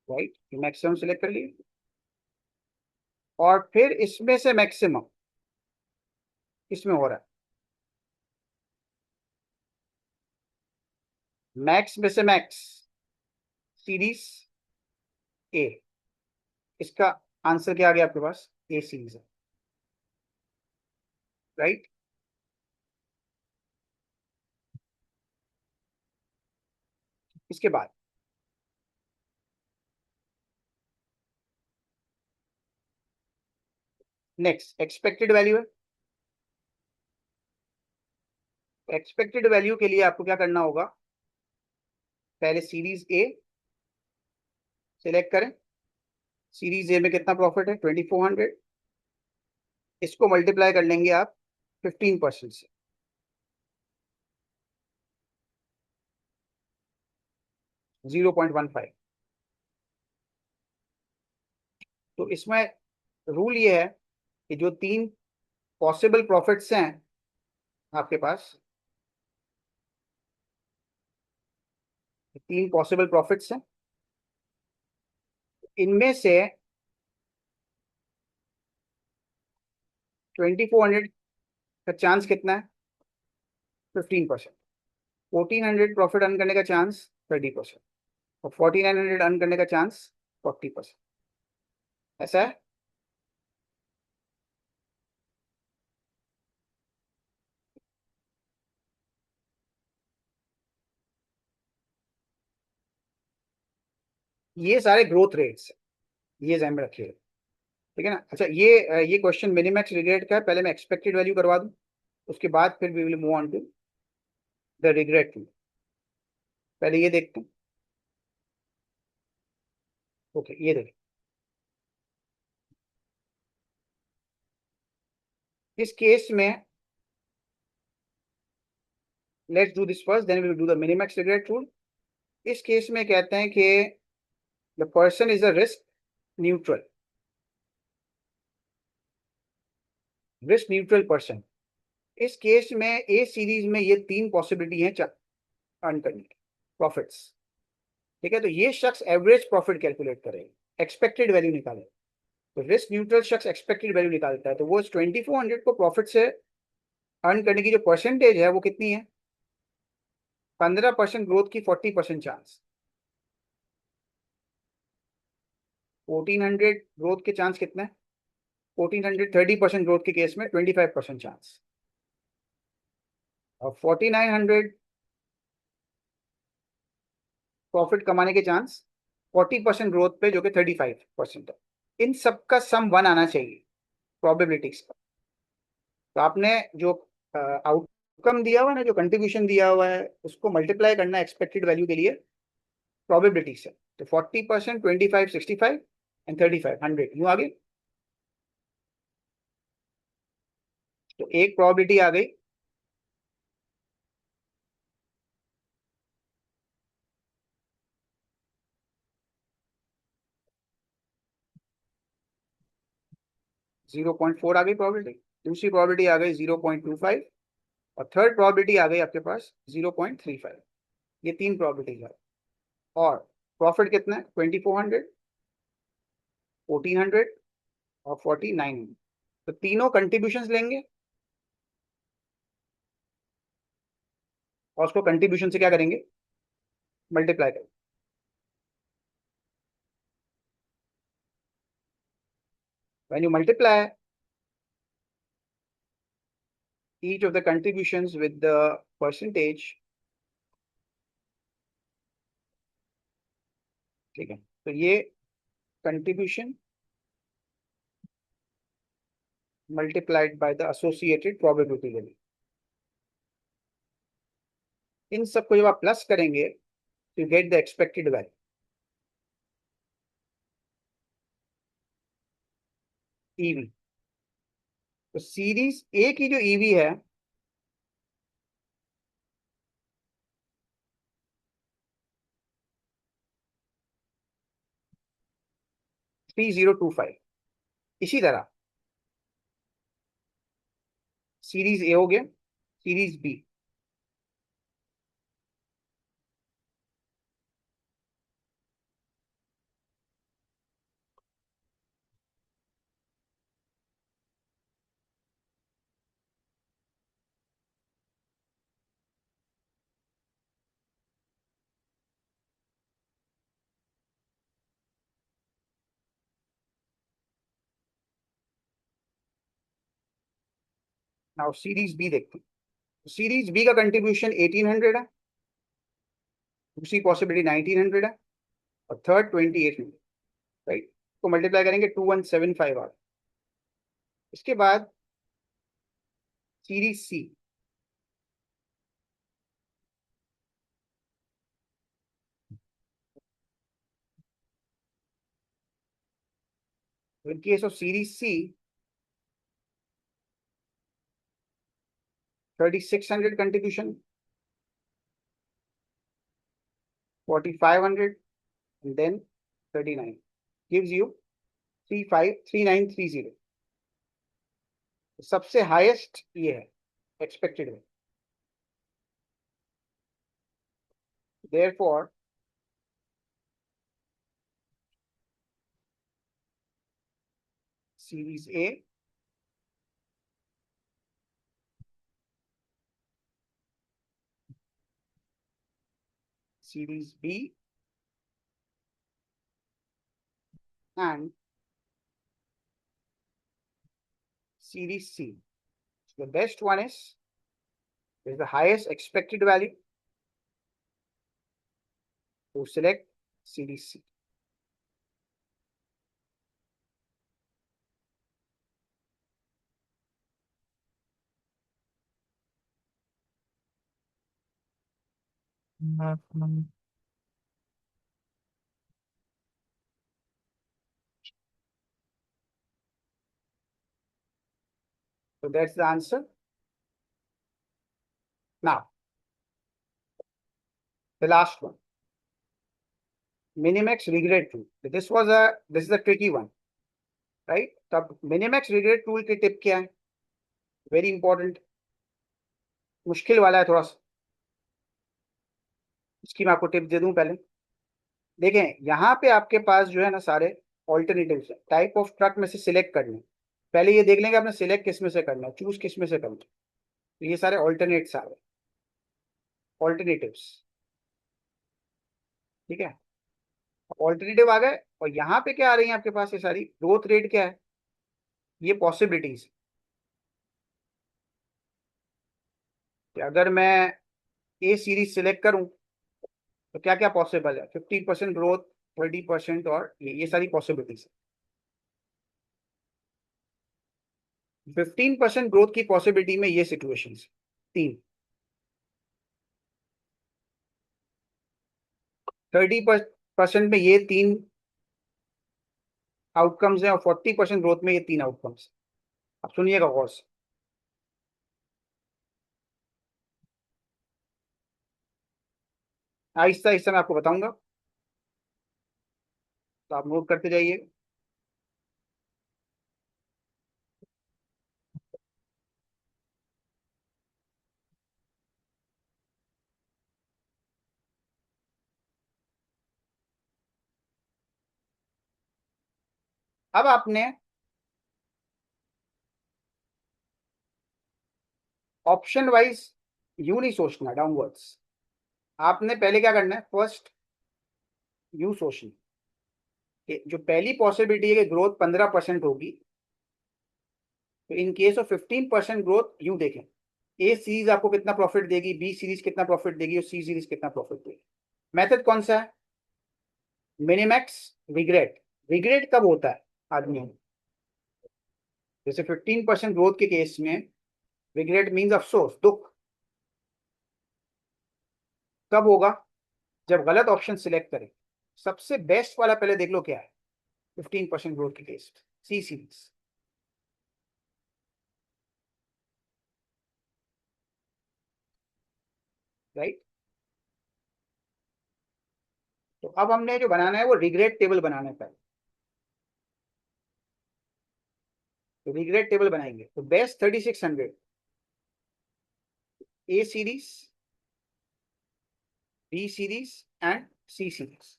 राइट. मैक्सिमम सिलेक्ट कर लिया, और फिर इसमें से मैक्सिमम इसमें हो रहा है, मैक्स में से मैक्स सीरीज ए. इसका आंसर क्या आ गया आपके पास, ए सीरीज है, राइट. इसके बाद नेक्स्ट एक्सपेक्टेड वैल्यू है. एक्सपेक्टेड वैल्यू के लिए आपको क्या करना होगा, पहले सीरीज ए सिलेक्ट करें. सीरीज ए में कितना प्रॉफिट है, 2400. इसको मल्टीप्लाई कर लेंगे आप 15% से, 0.15। तो इसमें रूल ये है कि जो 3 पॉसिबल प्रॉफिट्स हैं आपके पास, 3 पॉसिबल प्रॉफिट्स हैं, इनमें से 2400 का चांस कितना है? 15%। 1400 प्रॉफिट अर्न करने का चांस 30%, और 4900 अर्न करने का चांस 40%। ऐसा है। ये सारे ग्रोथ रेट्स, ये ध्यान में रखिएगा, ठीक है ना। अच्छा, ये क्वेश्चन मिनिमैक्स रिग्रेट का है। पहले मैं एक्सपेक्टेड वैल्यू करवा दूं, उसके बाद फिर we will move on to the regret. पहले ये देखते हैं। ओके, ये देखिए, इस केस में let's do this first, then we will do the minimax regret rule. इस केस में कहते हैं कि the person is a risk neutral, risk neutral person. इस केस में ए सीरीज में ये 3 पॉसिबिलिटी है अर्न करने की, प्रॉफिट्स। ठीक है, तो ये शख्स एवरेज प्रॉफिट कैलकुलेट करेगा, एक्सपेक्टेड वैल्यू निकालेगा। तो रिस्क न्यूट्रल शख्स एक्सपेक्टेड वैल्यू निकालता है, तो वो इस 2400 को प्रॉफिट से अर्न करने की जो परसेंटेज है वो कितनी है? 15% ग्रोथ की 40% चांस, 1400 ग्रोथ के चांस कितने? 1400 30% ग्रोथ के केस में 25% चांस, और 4900 प्रॉफिट कमाने के चांस 40% ग्रोथ पे, जो कि 35% है। इन सब का सम 1 आना चाहिए प्रोबेबिलिटीज का। तो आपने जो आउटकम दिया हुआ है ना, जो कंट्रीब्यूशन दिया हुआ है, उसको मल्टीप्लाई करना एक्सपेक्टेड वैल्यू के लिए प्रोबेबिलिटी से। तो 40%, 25, 65 एंड 35, 100, यूं आगे। तो एक प्रोबेबिलिटी आ गई, जीरो पॉइंट फोर आ गई प्रोबेबिलिटी। दूसरी प्रोबेबिलिटी आ गई 0.25, और थर्ड प्रोबेबिलिटी आ गई आपके पास 0.35। ये 3 प्रोबेबिलिटी है। और प्रॉफिट कितना है? 2400, 1400 और 4900। तो तीनों कंट्रीब्यूशन लेंगे और उसको कंट्रीब्यूशन से क्या करेंगे? मल्टीप्लाई करेंगे। When you multiply each of the contributions with the percentage, ठीक है, तो ये contribution multiplied by the associated probability value, इन सबको जब आप प्लस करेंगे तो you get the expected value, EV. तो सीरीज ए की जो ईवी है 3025। इसी तरह सीरीज ए हो गया, series B, now series B देखते हैं। सीरीज बी का कंट्रीब्यूशन 1800 है, दूसरी पॉसिबिलिटी 1900 है, और थर्ड 2800, राइट। तो मल्टीप्लाई करेंगे 2175 आ। इसके बाद series C, in case of series C, 3600 contribution, 4500, and then 39 gives you 353930. सबसे हाईएस्ट ये है एक्सपेक्टेड है. Therefore, series A series B and series C. So the best one is the highest expected value. To select series C. So that's the answer. Now, the last one. Minimax regret tool. This is a tricky one, right? तब Minimax regret tool की tip क्या है? Very important. मुश्किल वाला है थोड़ा सा. इसकी मैं आपको टिप दे दूं पहले. देखें यहाँ पे आपके पास जो है ना सारे ऑल्टरनेटिव्स है. टाइप ऑफ ट्रक में से सिलेक्ट करने. पहले ये देख लेंगे आपने सिलेक्ट किस में से करना है, चूज किस में से करना है. तो ये सारे ऑल्टरनेट्स आ रहे, ऑल्टरनेटिव्स. ठीक है, ऑल्टरनेटिव आ गए. और यहाँ पे क्या आ रही है आपके पास, ये सारी ग्रोथ रेट क्या है, ये पॉसिबिलिटीज. अगर मैं ए सीरीज सिलेक्ट करूं तो क्या क्या पॉसिबल है. 50% ग्रोथ, 20%, और ये सारी पॉसिबिलिटीज. 15% ग्रोथ की पॉसिबिलिटी में ये सिचुएशंस तीन. 30% में ये तीन आउटकम्स हैं, और 40% ग्रोथ में ये तीन आउटकम्स. अब सुनिएगा गौर से. आहिस्ता आहिस्ता मैं आपको बताऊंगा, तो आप नोट करते जाइए. अब आपने ऑप्शन वाइज यू नहीं सोचना डाउनवर्ड्स. आपने पहले क्या करना है, फर्स्ट यू सोचना कि जो पहली पॉसिबिलिटी है कि ग्रोथ 15% होगी, तो इन केस ऑफ 15% ग्रोथ यूं देखें. ए सीरीज आपको कितना प्रॉफिट देगी, बी सीरीज कितना प्रॉफिट देगी, और सी सीरीज कितना प्रॉफिट देगी. मेथड कौन सा है, मिनिमैक्स रिग्रेट. रिग्रेट कब होता है आदमी में, जैसे 15% ग्रोथ के केस में रिग्रेट मीन्स अफसोस, दुख. कब होगा, जब गलत ऑप्शन सिलेक्ट करें. सबसे बेस्ट वाला पहले देख लो क्या है, 15% ग्रोथ के केस सी सीरीज, राइट. तो अब हमने जो बनाना है वो रिग्रेट टेबल बनाना है पहले. तो रिग्रेट टेबल बनाएंगे. तो best 3600, A series, B series and C series.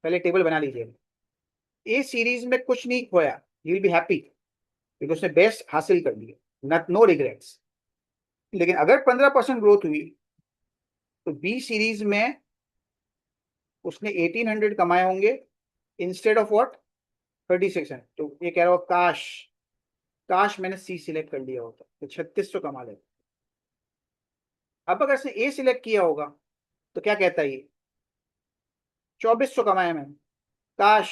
पहले टेबल बना लीजिए. ए सीरीज में कुछ नहीं खोया, यू विल बी हैप्पी क्योंकि उसने बेस्ट हासिल कर लिया, नॉट नो रिग्रेट्स. लेकिन अगर 15% ग्रोथ हुई तो बी सीरीज में उसने 1800 कमाए होंगे इंस्टेड ऑफ व्हाट 3600. तो ये कह रहा हो काश, काश मैंने सी सिलेक्ट कर लिया होता तो 3600 कमा लेता. अब अगर इसने ए सिलेक्ट किया होगा तो क्या कहता है, ये 2400 कमाया मैंने. काश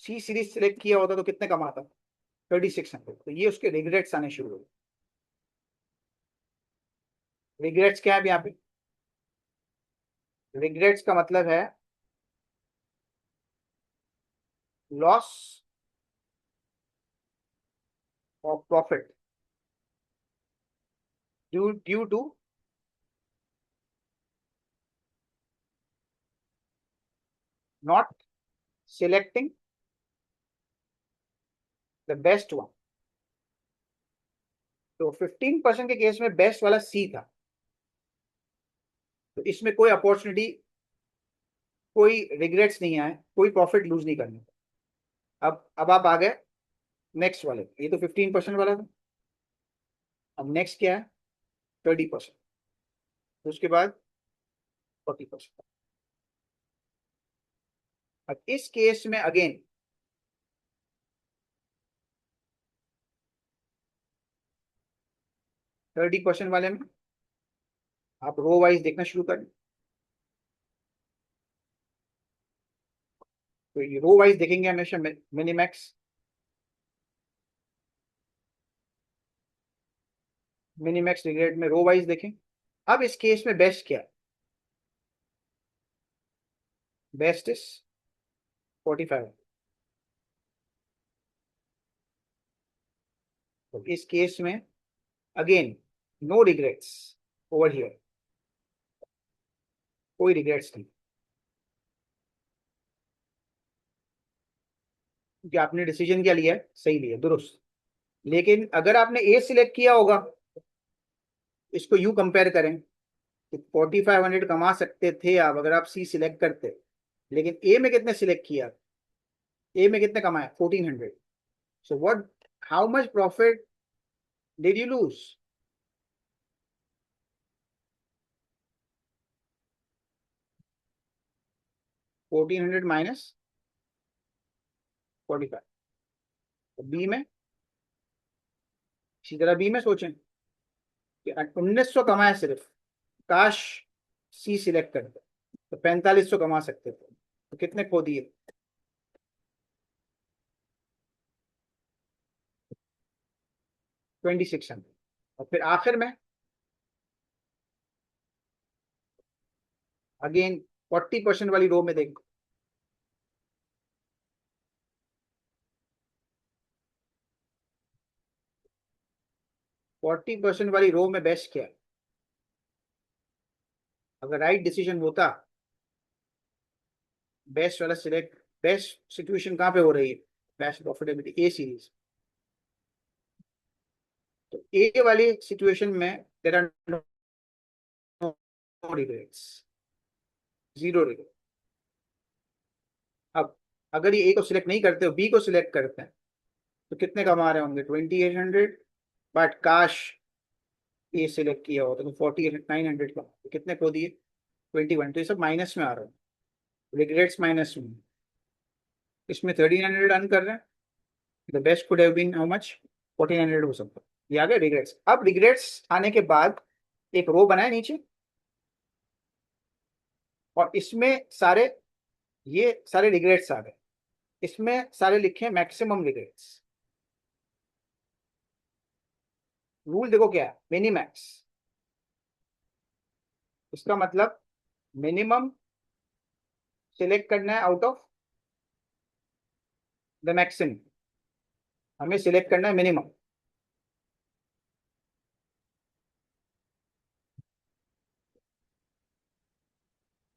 सी सीरीज सिलेक्ट किया होता तो कितने कमाता, 3600. तो ये उसके रिग्रेट्स आने शुरू हो. रिग्रेट्स क्या है यहाँ पे, रिग्रेट्स का मतलब है loss of profit due to not selecting the best one. तो 15% के केस में बेस्ट वाला सी था, तो इसमें कोई अपॉर्चुनिटी, कोई रिग्रेट्स नहीं आए, कोई प्रॉफिट लूज नहीं करना। अब आप आ गए नेक्स्ट वाले, ये तो 15% वाला था। अब नेक्स्ट क्या है? 30%, उसके बाद 40%। अब इस केस में अगेन 30% वाले में आप रो वाइज देखना शुरू करें। तो ये रो वाइज देखेंगे हमेशा, मिनिमैक्स, मिनिमैक्स रिग्रेड में रो वाइज देखें। अब इस केस में बेस्ट क्या है? Best is 45। तो इस केस में again no regrets over here, कोई रिग्रेट्स नहीं, क्योंकि आपने डिसीजन क्या लिया है? सही लिया, दुरुस्त। लेकिन अगर आपने ए सिलेक्ट किया होगा, इसको यू कंपेयर करें कि 4500 कमा सकते थे आप अगर आप सी सिलेक्ट करते, लेकिन ए में कितने सिलेक्ट किया? ए में कितने कमाए? 1400। So what, how much profit did you lose? 1400 minus 45। तो बी में, इसी तरह बी में सोचें कि 1900 कमाए सिर्फ, काश सी सिलेक्ट करते तो 4500 कमा सकते थे, तो कितने खो दिए? 2600। और फिर आखिर में अगेन 40% वाली रो में देखो, 40% वाली रो में बेस्ट क्या है? अगर राइट डिसीजन होता, बेस्ट वाला सिलेक्ट, बेस्ट सिचुएशन कहाँ पे हो रही है? Best profitability A series. तो ए वाली सिचुएशन में there are no regrets, zero regret. अब अगर ये ए को सिलेक्ट नहीं करते हो, बी को सिलेक्ट करते हैं, तो कितने कमा रहे होंगे? 2800। बट काश ये सिलेक्ट किया होता तो 4900 का, तो कितने खो दिए? 21। तो ये सब माइनस में आ रहा है, रिग्रेट्स माइनस में। इसमें 1300 अर्न कर रहे हैं, the best could have been how much? 1400 हो सकता है। ये आ गया रिग्रेट्स। अब रिग्रेट्स आने के बाद एक रो बनाए नीचे, और इसमें सारे, ये सारे रिग्रेट्स आ गए, इसमें सारे लिखे मैक्सिमम रिग्रेट्स। रूल देखो क्या है, मिनिमैक्स। इसका मतलब मिनिमम सिलेक्ट करना है आउट ऑफ द मैक्सिमम, हमें सिलेक्ट करना है minimum.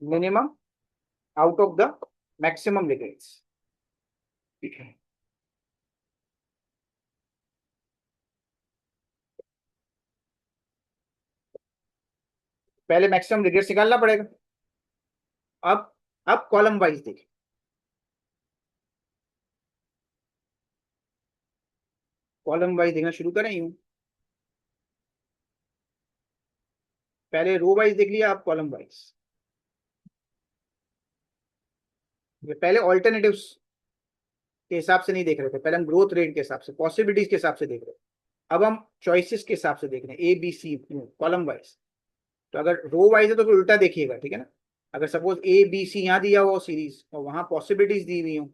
Minimum out of the maximum regrets. पहले मैक्सिमम रिग्रेट्स निकालना पड़ेगा। अब अब कॉलम वाइज देखिए, कॉलम वाइज देखना शुरू करें यूं। पहले रो वाइज देख लिया, अब कॉलम वाइज। पहले ऑल्टरनेटिव्स के हिसाब से नहीं देख रहे थे, पहले हम ग्रोथ रेट के हिसाब से, पॉसिबिलिटीज के हिसाब से देख रहे थे। अब हम चॉइसेस के हिसाब से देख रहे हैं, A B C column wise. तो अगर रो वाइज है तो फिर उल्टा देखिएगा, ठीक है ना। अगर सपोज ए बी सी यहाँ दिया हुआ सीरीज और वहां पॉसिबिलिटीज दी हुई हो,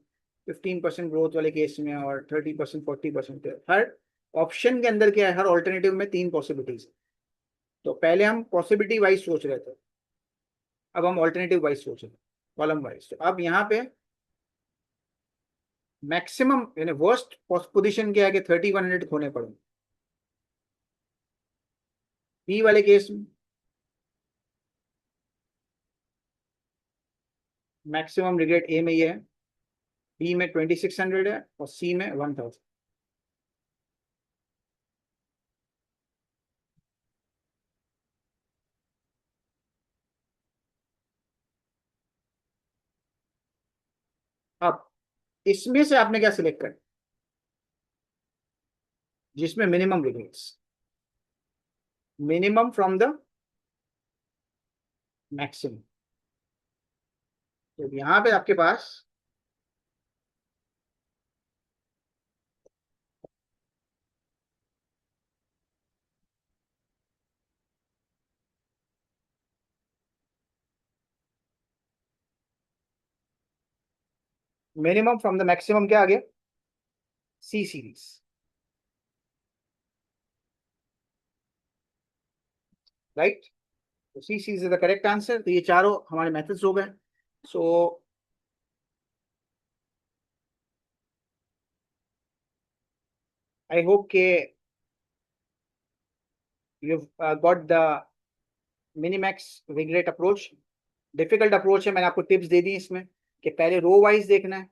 15% ग्रोथ वाले केस में और 30%, 40%, हर ऑप्शन के अंदर क्या है, हर ऑल्टरनेटिव में 3 पॉसिबिलिटीज। तो पहले हम पॉसिबिलिटी वाइज सोच रहे थे, अब हम ऑल्टरनेटिव वाइज सोच रहे हैं, कॉलम वाइज। तो अब यहाँ पे मैक्सिमम यानी वर्स्ट पोजीशन क्या है कि 3100 खोने पड़े। बी वाले केस में मैक्सिमम रिग्रेड ए में ये है, बी में 2600 है और सी में 1000। अब इसमें से आपने क्या सिलेक्ट कर, जिसमें minimum regrets, minimum from the maximum. तो यहां पे आपके पास मिनिमम फ्रॉम द मैक्सिमम क्या आ गया, सी सीरीज, राइट। तो C series is the correct answer. तो ये चारों हमारे मेथड्स हो गए। सो आई होप के you got the minimax regret approach. Difficult approach है, मैंने आपको टिप्स दे दी इसमें कि पहले रो वाइज देखना है,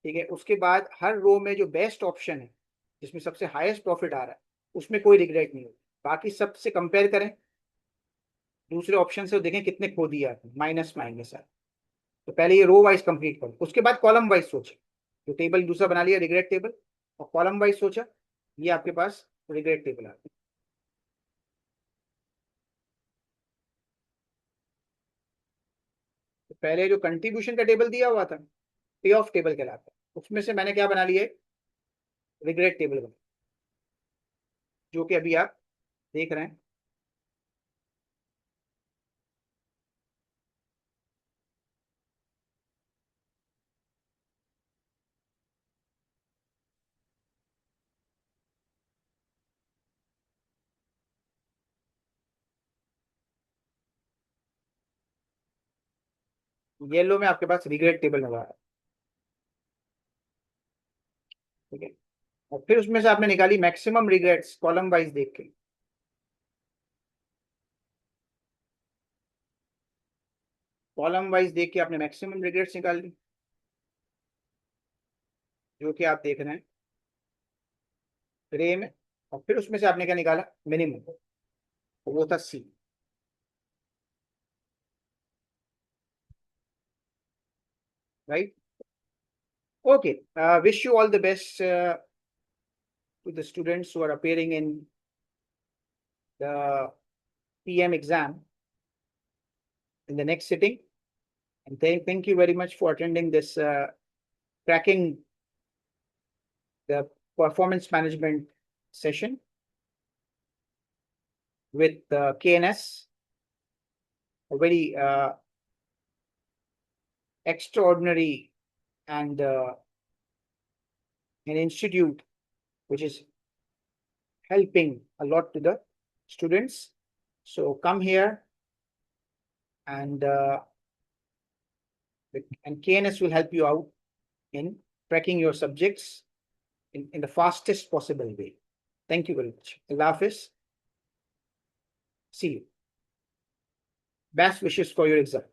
ठीक है। उसके बाद हर रो में जो बेस्ट ऑप्शन है, जिसमें सबसे हाईएस्ट प्रॉफिट आ रहा है, उसमें कोई रिग्रेट नहीं होगा। बाकी सबसे कंपेयर करें दूसरे ऑप्शन से, देखें कितने खो दिया आपने, माइनस माइनस है। तो पहले ये रो वाइज कंप्लीट करो, उसके बाद कॉलम वाइज सोचो। जो टेबल दूसरा बना लिया रिग्रेट टेबल, और कॉलम वाइज सोचा, ये आपके पास रिग्रेट टेबल आ गया। तो पहले जो कंट्रीब्यूशन का टेबल दिया हुआ था, पे ऑफ टेबल कहलाता है, उसमें से मैंने क्या बना लिया, रिग्रेट टेबल बना, जो कि अभी आप देख रहे हैं। येलो में आपके पास रिग्रेट टेबल नजर आ रहा है, ठीक है। और फिर उसमें से आपने निकाली मैक्सिमम रिग्रेट्स कॉलम वाइज देख के। कॉलम वाइज देख के आपने मैक्सिमम रिग्रेट्स निकाल ली, जो कि आप देख रहे हैं ग्रे में। और फिर उसमें से आपने क्या निकाला, मिनिमम, वो था C, right. Okay, wish you all the best to the students who are appearing in the PM exam in the next sitting. And thank you very much for attending this cracking the performance management session with KNS, a very extraordinary and an institute which is helping a lot to the students. So come here and KNS will help you out in tracking your subjects in the fastest possible way. Thank you very much. Allah Hafiz. See you. Best wishes for your exam.